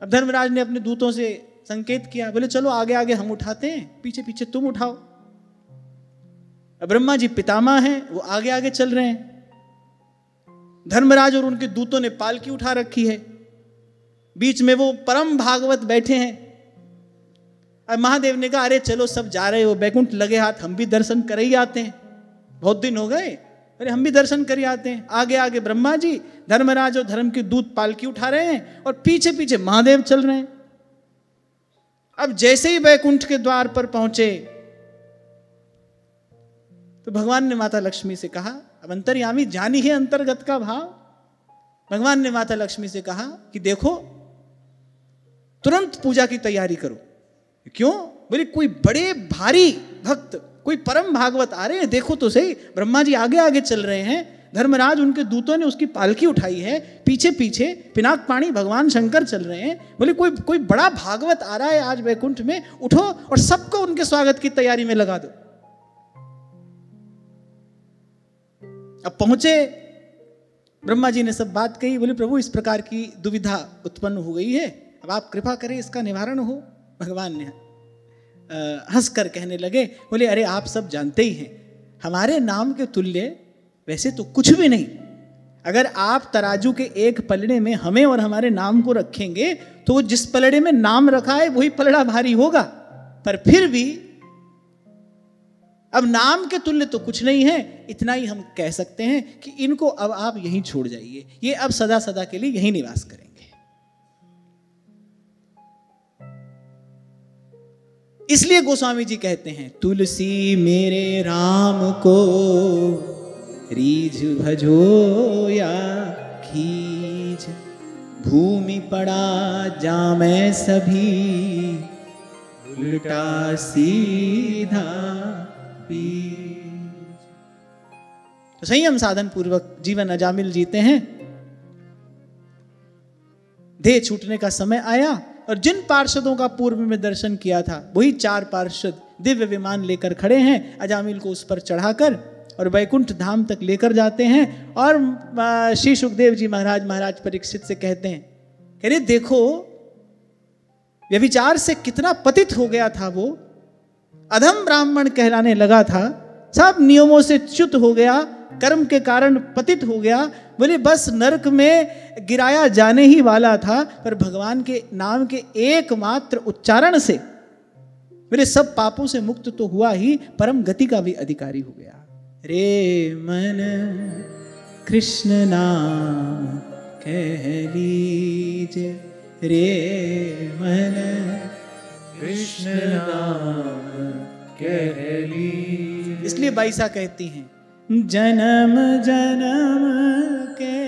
अब धर्मराज ने अपने दूतों से संकेत किया, बोले चलो आगे आगे हम उठाते हैं, पीछे पीछे तुम उठाओ। अब ब्रह्मा जी पितामह हैं, वो आगे आगे चल रहे हैं। धर्मराज और उनके दूतों ने पालकी उठा रखी है, बीच में वो परम भागवत बैठे हैं। अब महादेव ने कहा, अरे चलो सब जा रहे हो, बैकुंठ लगे हाथ, हम भी दर्शन कर ही आते हैं, बहुत दिन हो गए, अरे हम भी दर्शन कर ही आते हैं। आगे आगे ब्रह्मा जी, धर्मराज और धर्म के दूत पालकी उठा रहे हैं और पीछे पीछे महादेव चल रहे हैं। अब जैसे ही बैकुंठ के द्वार पर पहुंचे तो भगवान ने माता लक्ष्मी से कहा, अब अंतर्यामी जानी है अंतर्गत का भाव। भगवान ने माता लक्ष्मी से कहा कि देखो तुरंत पूजा की तैयारी करो। क्यों? बोले कोई बड़े भारी भक्त, कोई परम भागवत आ रहे हैं, देखो तो सही। ब्रह्मा जी आगे आगे चल रहे हैं, धर्मराज उनके दूतों ने उसकी पालकी उठाई है, पीछे पीछे पिनाक पाणी भगवान शंकर चल रहे हैं। बोले कोई बड़ा भागवत आ रहा है आज वैकुंठ में, उठो और सबको उनके स्वागत की तैयारी में लगा दो। अब पहुंचे, ब्रह्मा जी ने सब बात कही। बोले प्रभु इस प्रकार की दुविधा उत्पन्न हो गई है, अब आप कृपा करें इसका निवारण हो। भगवान ने हंसकर कहने लगे, बोले अरे आप सब जानते ही हैं हमारे नाम के तुल्य वैसे तो कुछ भी नहीं। अगर आप तराजू के एक पलड़े में हमें और हमारे नाम को रखेंगे तो जिस पलड़े में नाम रखा है वही पलड़ा भारी होगा, पर फिर भी अब नाम के तुल्य तो कुछ नहीं है। इतना ही हम कह सकते हैं कि इनको अब आप यहीं छोड़ जाइए, ये अब सदा सदा के लिए यहीं निवास करेंगे। इसलिए गोस्वामी जी कहते हैं, तुलसी मेरे राम को रीझ भजो या खींच, भूमि पड़ा जामै सभी उल्टा सीधा बीच। तो संयम साधन पूर्वक जीवन अजामिल जीते हैं। देह छूटने का समय आया और जिन पार्षदों का पूर्व में दर्शन किया था वही 4 पार्षद दिव्य विमान लेकर खड़े हैं, अजामिल को उस पर चढ़ाकर और वैकुंठ धाम तक लेकर जाते हैं। और श्री सुखदेव जी महाराज परीक्षित से कहते हैं, कह रहे देखो व्यभिचार से कितना पतित हो गया था, वो अधम ब्राह्मण कहलाने लगा था, सब नियमों से च्युत हो गया, कर्म के कारण पतित हो गया। बोले बस नरक में गिराया जाने ही वाला था, पर भगवान के नाम के एकमात्र उच्चारण से मेरे सब पापों से मुक्त तो हुआ ही, परम गति का भी अधिकारी हो गया। रे मन कृष्ण नाम कह लीजे, रे मन कृष्ण नाम कह लीजे। इसलिए बाईसा कहती हैं, जन्म जन्म के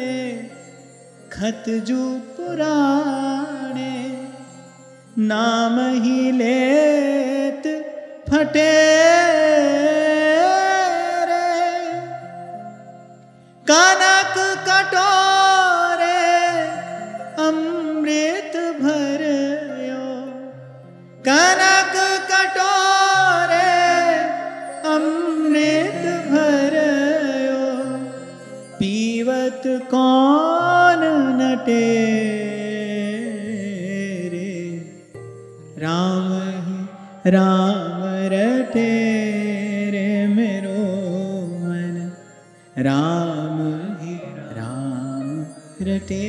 खत जो पुराने, नाम ही लेत फटे रे, कनक कटोरे अमृत भरयो, रटे रे, राम ही राम रटे रे मेरो मन, राम ही राम रटे।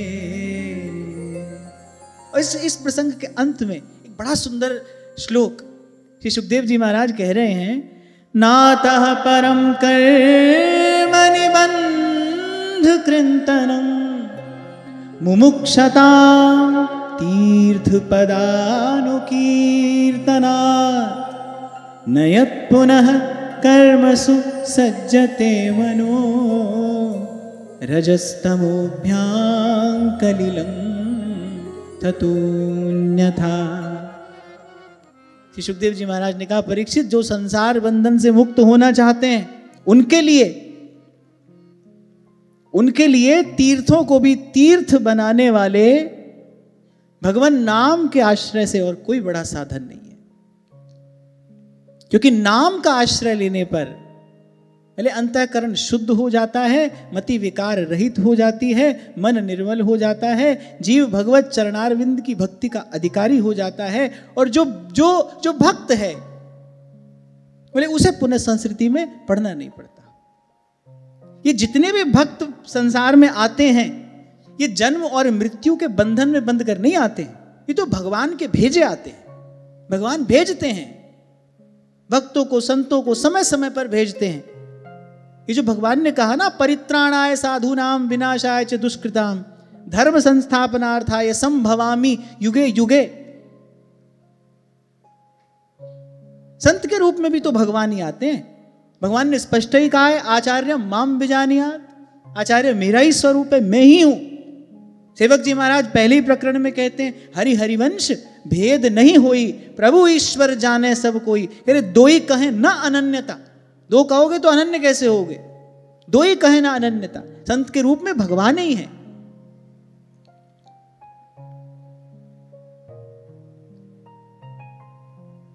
और इस प्रसंग के अंत में एक बड़ा सुंदर श्लोक श्री सुखदेव जी महाराज कह रहे हैं, नातः परम कर्म निबंध कृंतनम मुमुक्षता तीर्थ पदानुकीर्तनात् नयत् पुनः कर्मसु सज्जते मनो रजस्तमोभ्यां कलिलं ततोऽन्यथा। श्री सुखदेव जी महाराज ने कहा, परीक्षित, जो संसार बंधन से मुक्त होना चाहते हैं उनके लिए तीर्थों को भी तीर्थ बनाने वाले भगवान नाम के आश्रय से और कोई बड़ा साधन नहीं है। क्योंकि नाम का आश्रय लेने पर पहले अंतःकरण शुद्ध हो जाता है, मति विकार रहित हो जाती है, मन निर्मल हो जाता है, जीव भगवत चरणारविंद की भक्ति का अधिकारी हो जाता है, और जो जो जो भक्त है बोले उसे पुनः संस्कृति में पढ़ना नहीं पड़ता। ये जितने भी भक्त संसार में आते हैं, ये जन्म और मृत्यु के बंधन में बंध कर नहीं आते हैं, ये तो भगवान के भेजे आते हैं। भगवान भेजते हैं भक्तों को, संतों को समय समय पर भेजते हैं। ये जो भगवान ने कहा ना, परित्राणाय साधूनाम विनाशाय च दुष्कृताम धर्म संस्थापनार्थाय संभवामि युगे युगे। संत के रूप में भी तो भगवान ही आते हैं। भगवान ने स्पष्ट ही कहा है, आचार्य माम विजानीयात्, आचार्य मेरा ही स्वरूप है, मैं ही हूं। सेवक जी महाराज पहले ही प्रकरण में कहते हैं, हरि हरिवंश भेद नहीं होई, प्रभु ईश्वर जाने सब कोई। कह रहे दो ही कहें ना अनन्यता, दो कहोगे तो अनन्य कैसे होगे, दो ही कहें ना अनन्यता। संत के रूप में भगवान ही है।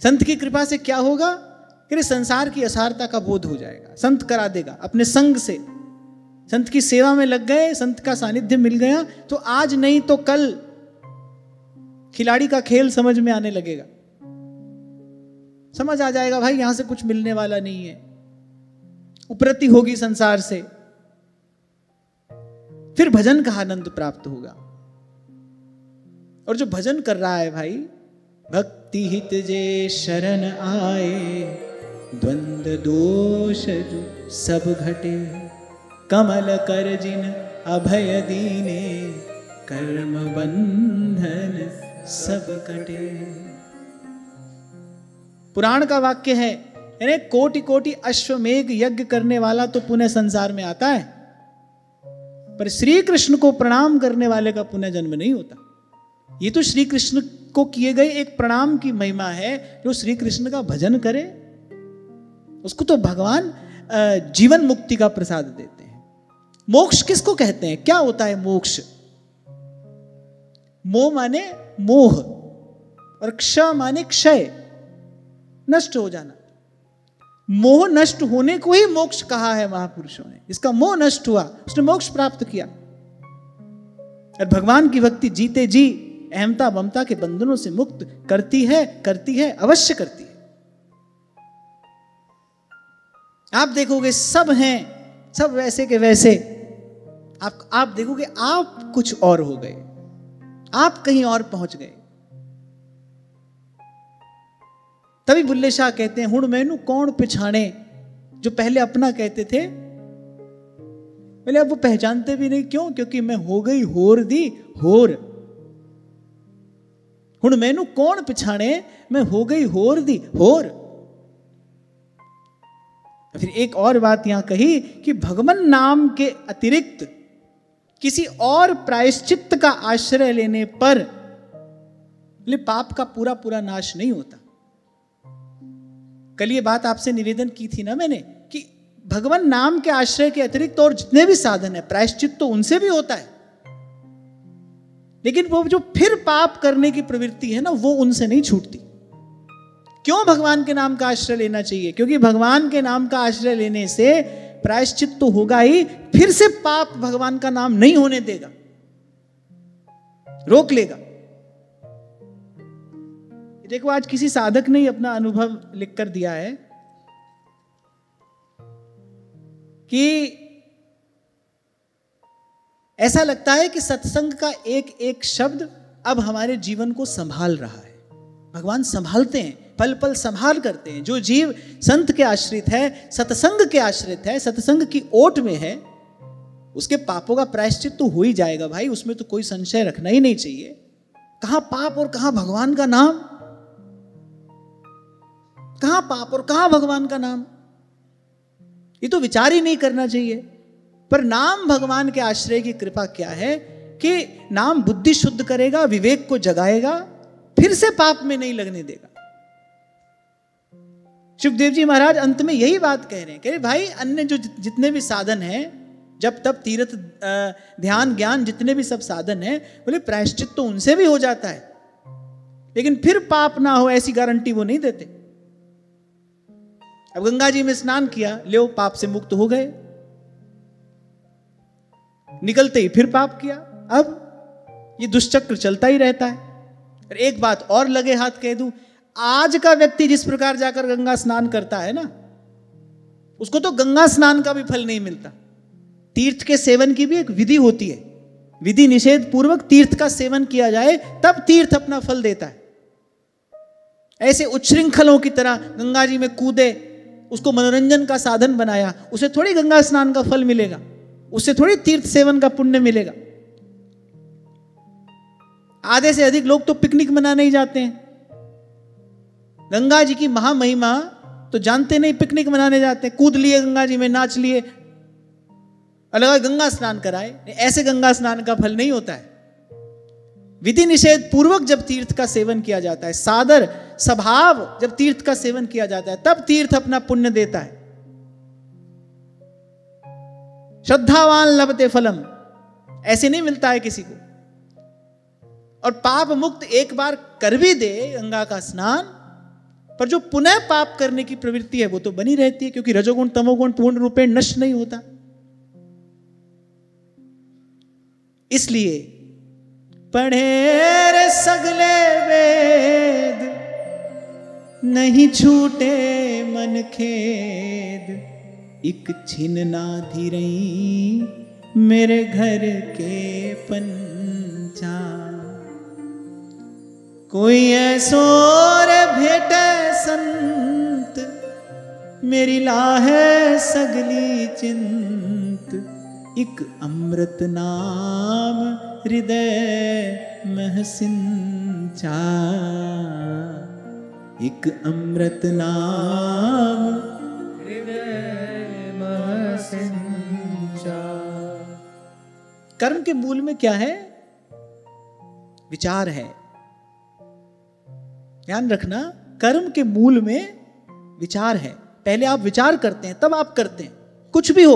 संत की कृपा से क्या होगा, कि संसार की असारता का बोध हो जाएगा, संत करा देगा अपने संग से। संत की सेवा में लग गए, संत का सानिध्य मिल गया, तो आज नहीं तो कल खिलाड़ी का खेल समझ में आने लगेगा। समझ आ जाएगा भाई यहां से कुछ मिलने वाला नहीं है, उपरति होगी संसार से, फिर भजन का आनंद प्राप्त होगा। और जो भजन कर रहा है भाई, भक्ति हित जे शरण आए, द्वंद दोष जो सब घटे, कमल कर जिन अभय दीने, कर्म बंधन सब कटे। पुराण का वाक्य है, यानी कोटि कोटि अश्वमेघ यज्ञ करने वाला तो पुनः संसार में आता है, पर श्री कृष्ण को प्रणाम करने वाले का पुनः जन्म नहीं होता। ये तो श्री कृष्ण को किए गए एक प्रणाम की महिमा है। जो श्री कृष्ण का भजन करे उसको तो भगवान जीवन मुक्ति का प्रसाद देते हैं। मोक्ष किसको कहते हैं, क्या होता है मोक्ष? मोह माने मोह और क्ष माने क्षय, नष्ट हो जाना। मोह नष्ट होने को ही मोक्ष कहा है महापुरुषों ने। इसका मोह नष्ट हुआ, उसने मोक्ष प्राप्त किया। और भगवान की भक्ति जीते जी अहमता ममता के बंधनों से मुक्त करती है, अवश्य करती है। आप देखोगे सब हैं, सब वैसे के वैसे। आप देखोगे आप कुछ और हो गए, आप कहीं और पहुंच गए। तभी बुल्ले शाह कहते हैं, हुण मैनू कौन पिछाणे। जो पहले अपना कहते थे, पहले अब वो पहचानते भी नहीं। क्यों? क्योंकि मैं हो गई होर दी होर। हुण मैनू कौन पिछाणे, मैं हो गई होर दी होर। फिर एक और बात यहां कही कि भगवान नाम के अतिरिक्त किसी और प्रायश्चित्त का आश्रय लेने पर पाप का पूरा पूरा नाश नहीं होता। कल ये बात आपसे निवेदन की थी ना मैंने, कि भगवान नाम के आश्रय के अतिरिक्त और जितने भी साधन है, प्रायश्चित्त तो उनसे भी होता है, लेकिन वो जो फिर पाप करने की प्रवृत्ति है ना, वो उनसे नहीं छूटती। क्यों भगवान के नाम का आश्रय लेना चाहिए? क्योंकि भगवान के नाम का आश्रय लेने से प्रायश्चित तो होगा ही, फिर से पाप भगवान का नाम नहीं होने देगा। रोक लेगा। देखो आज किसी साधक ने अपना अनुभव लिखकर दिया है कि ऐसा लगता है कि सत्संग का एक एक शब्द अब हमारे जीवन को संभाल रहा है। भगवान संभालते हैं, पल पल संभाल करते हैं। जो जीव संत के आश्रित है, सत्संग के आश्रित है, सत्संग की ओट में है, उसके पापों का प्रायश्चित तो हो ही जाएगा भाई, उसमें तो कोई संशय रखना ही नहीं चाहिए। कहां पाप और कहां भगवान का नाम, कहां पाप और कहां भगवान का नाम, ये तो विचार ही नहीं करना चाहिए। पर नाम भगवान के आश्रय की कृपा क्या है कि नाम बुद्धि शुद्ध करेगा, विवेक को जगाएगा, फिर से पाप में नहीं लगने देगा। सुखदेव जी महाराज अंत में यही बात कह रहे हैं, कह रहे भाई अन्य जो जितने भी साधन हैं, जब तब तीर्थ ध्यान ज्ञान जितने भी सब साधन हैं, बोले प्रायश्चित तो उनसे भी हो जाता है, लेकिन फिर पाप ना हो ऐसी गारंटी वो नहीं देते। अब गंगा जी में स्नान किया, लो पाप से मुक्त हो गए, निकलते ही फिर पाप किया, अब ये दुष्चक्र चलता ही रहता है। और एक बात और लगे हाथ कह दूं, आज का व्यक्ति जिस प्रकार जाकर गंगा स्नान करता है ना, उसको तो गंगा स्नान का भी फल नहीं मिलता। तीर्थ के सेवन की भी एक विधि होती है, विधि निषेध पूर्वक तीर्थ का सेवन किया जाए तब तीर्थ अपना फल देता है। ऐसे उच्छृंखलों की तरह गंगा जी में कूदे, उसको मनोरंजन का साधन बनाया, उसे थोड़ी गंगा स्नान का फल मिलेगा, उससे थोड़ी तीर्थ सेवन का पुण्य मिलेगा। आधे से अधिक लोग तो पिकनिक मनाने ही जाते हैं, गंगा जी की महामहिमा तो जानते नहीं, पिकनिक मनाने जाते हैं, कूद लिए गंगा जी में, नाच लिए, अलग गंगा स्नान कराए। ऐसे गंगा स्नान का फल नहीं होता है। विधि निषेध पूर्वक जब तीर्थ का सेवन किया जाता है, सादर स्वभाव जब तीर्थ का सेवन किया जाता है, तब तीर्थ अपना पुण्य देता है। श्रद्धावान लभते फलम, ऐसे नहीं मिलता है किसी को। और पाप मुक्त एक बार कर भी दे गंगा का स्नान, पर जो पुनः पाप करने की प्रवृत्ति है वो तो बनी रहती है, क्योंकि रजोगुण तमोगुण पूर्ण रूपे नष्ट नहीं होता। इसलिए पढ़े रे सगले वेद, नहीं छूटे मन खेद, एक छिन ना धीरई मेरे घर के पंचा। कोई ऐसो रे भेटे संत, मेरी लाहे सगली चिंत, एक अमृत नाम हृदय मह सिंचा, एक अमृत नाम हृदय मह सिंचा। कर्म के मूल में क्या है? विचार है। ध्यान रखना, कर्म के मूल में विचार है। पहले आप विचार करते हैं, तब आप करते हैं। कुछ भी हो,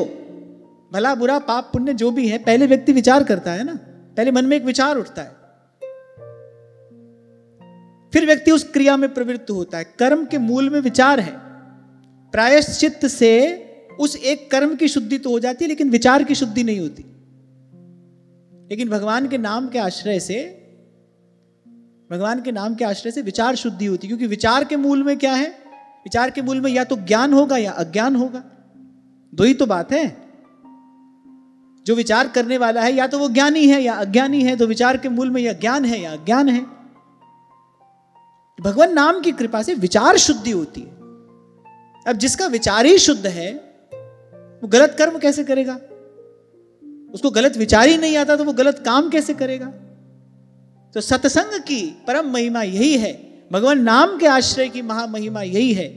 भला बुरा पाप पुण्य जो भी है, पहले व्यक्ति विचार करता है ना, पहले मन में एक विचार उठता है, फिर व्यक्ति उस क्रिया में प्रवृत्त होता है। कर्म के मूल में विचार है। प्रायश्चित से उस एक कर्म की शुद्धि तो हो जाती है, लेकिन विचार की शुद्धि नहीं होती। लेकिन भगवान के नाम के आश्रय से, भगवान के नाम के आश्रय से विचार शुद्धि होती है, क्योंकि विचार के मूल में क्या है? विचार के मूल में या तो ज्ञान होगा या अज्ञान होगा, दो ही तो बात है। जो विचार करने वाला है या तो वो ज्ञानी है या अज्ञानी है, तो विचार के मूल में या ज्ञान है या अज्ञान है। भगवान नाम की कृपा से विचार शुद्धि होती है। अब जिसका विचार ही शुद्ध है, वो गलत कर्म कैसे करेगा? उसको गलत विचार ही नहीं आता तो वो गलत काम कैसे करेगा? तो सत्संग की परम महिमा यही है, भगवान नाम के आश्रय की महामहिमा यही है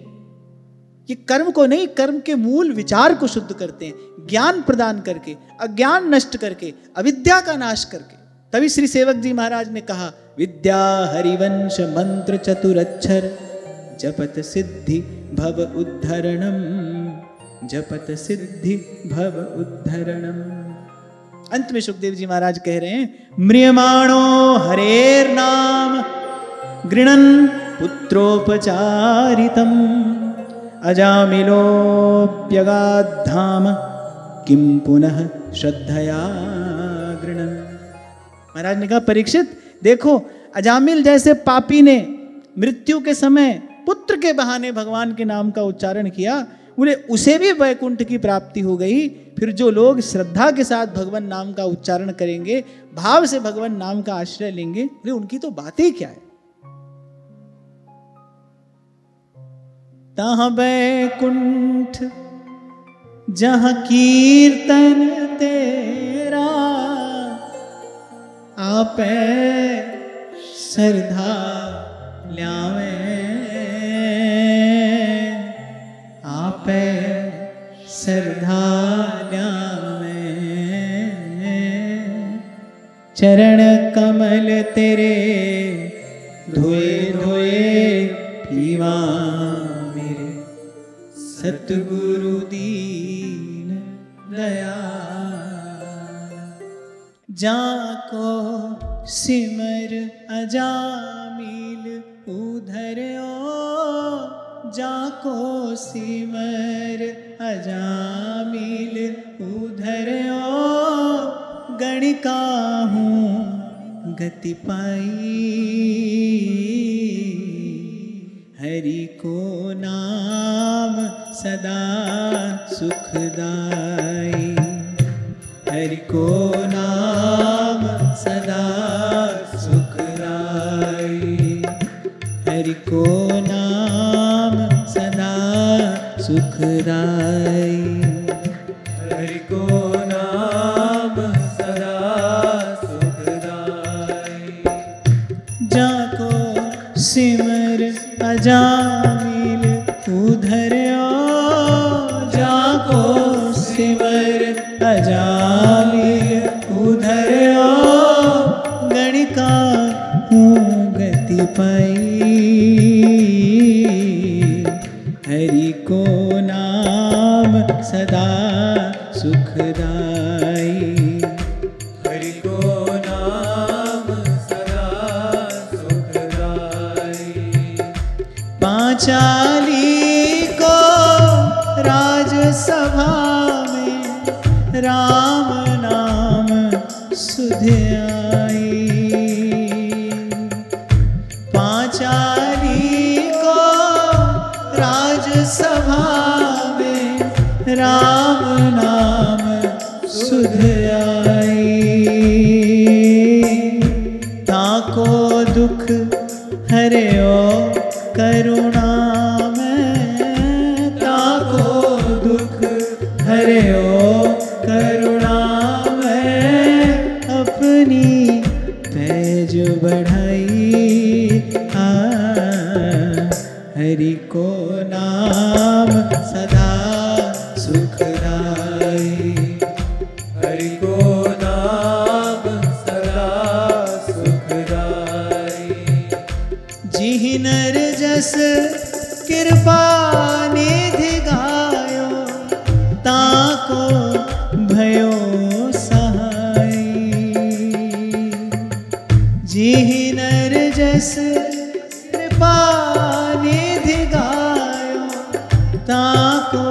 कि कर्म को नहीं, कर्म के मूल विचार को शुद्ध करते हैं, ज्ञान प्रदान करके, अज्ञान नष्ट करके, अविद्या का नाश करके। तभी श्री सेवक जी महाराज ने कहा, विद्या हरिवंश मंत्र चतुरक्षर, जपत सिद्धि भव उद्धरणम, जपत सिद्धि भव उद्धरणम। अंत में सुखदेव जी महाराज कह रहे हैं, म्रियमाणो हरेर नाम गृणन पुत्रोपचारितम, अजामिलोऽप्यगाद्धाम किं पुनः श्रद्धया गृणन्। महाराज ने कहा परीक्षित देखो, अजामिल जैसे पापी ने मृत्यु के समय पुत्र के बहाने भगवान के नाम का उच्चारण किया, उन्हें उसे भी वैकुंठ की प्राप्ति हो गई। फिर जो लोग श्रद्धा के साथ भगवान नाम का उच्चारण करेंगे, भाव से भगवान नाम का आश्रय लेंगे, अरे उनकी तो बात ही क्या है। तहाँ वैकुंठ जहाँ कीर्तन तेरा, आपे श्रद्धा ल्यावे, आपे श्रद्धा ल्यावे। चरण कमल तेरे धोए धोए पीवा मेरे, सतगुरु दीन दया। जाको सिमर अजामिल उधर्यो, जाको सिमर अजामिल उधर्यो, गणिका हूँ गति पाई, हरि को नाम सदा सुखदाई, हरि को नाम सदा सुखदाई, हरि को नाम सदा सुखदाई, हरि को नाम सदा सुखदाई। जाको सिमर अजामिल उधर्यो, जाको सिमर अजामिल उधर्यो, गणिका हूँ गति पाई, हरि को नाम सदा सुखदाई, हरि को नाम सदा सुखदाई। पांचाली को राजसभा में राम नाम सुध आई, पांचाली को राजसभा में राम नाम सुध आई, ताको दुख हरियो करुणा में, ताको दुख हरियो करुणा में, अपनी तेज बढ़ाई, हरि को नाम सदा सुखदाई, हरि को नाम सदा सुखदाई। जिहि नर जस कृपा निधि गायो, ताको भयो सहाई, जिहि नर जस कृपा निधि गायो, ताको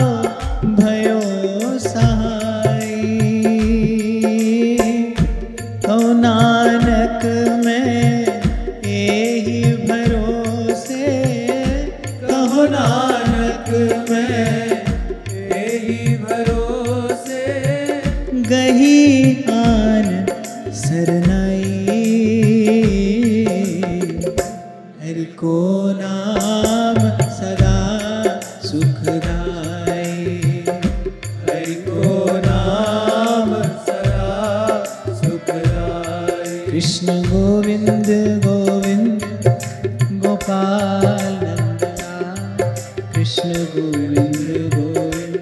भयो सहाई। कहो नानक में एहि भरोसे, कहो नानक में एहि भरोसे, गही आन सरनाई, हरि को नाम सदा सुखदाई, हरि को नाम सदा सुखदाई। कृष्ण गोविंद गोविंद गोपाल नंदलाल, कृष्ण गोविंद गोविंद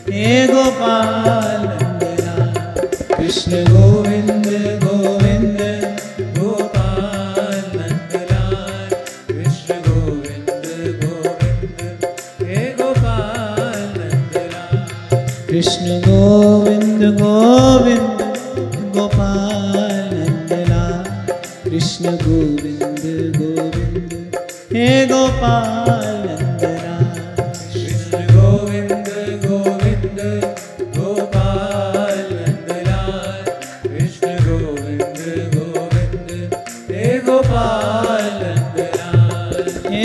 हे गोपाल नंदलाल, कृष्ण गोविंद गोविंद गोपाल नंदलाल, कृष्ण गोविंद गोविंद हे गोपाल नंदलाल, कृष्ण गोविंद गोविंद गोपाल नंदलाल, कृष्ण गोविंद गोविंद हे गोपाल नंदलाल, कृष्ण गोविंद गोविंद गोपाल नंदलाल, कृष्ण गोविंद गोविंद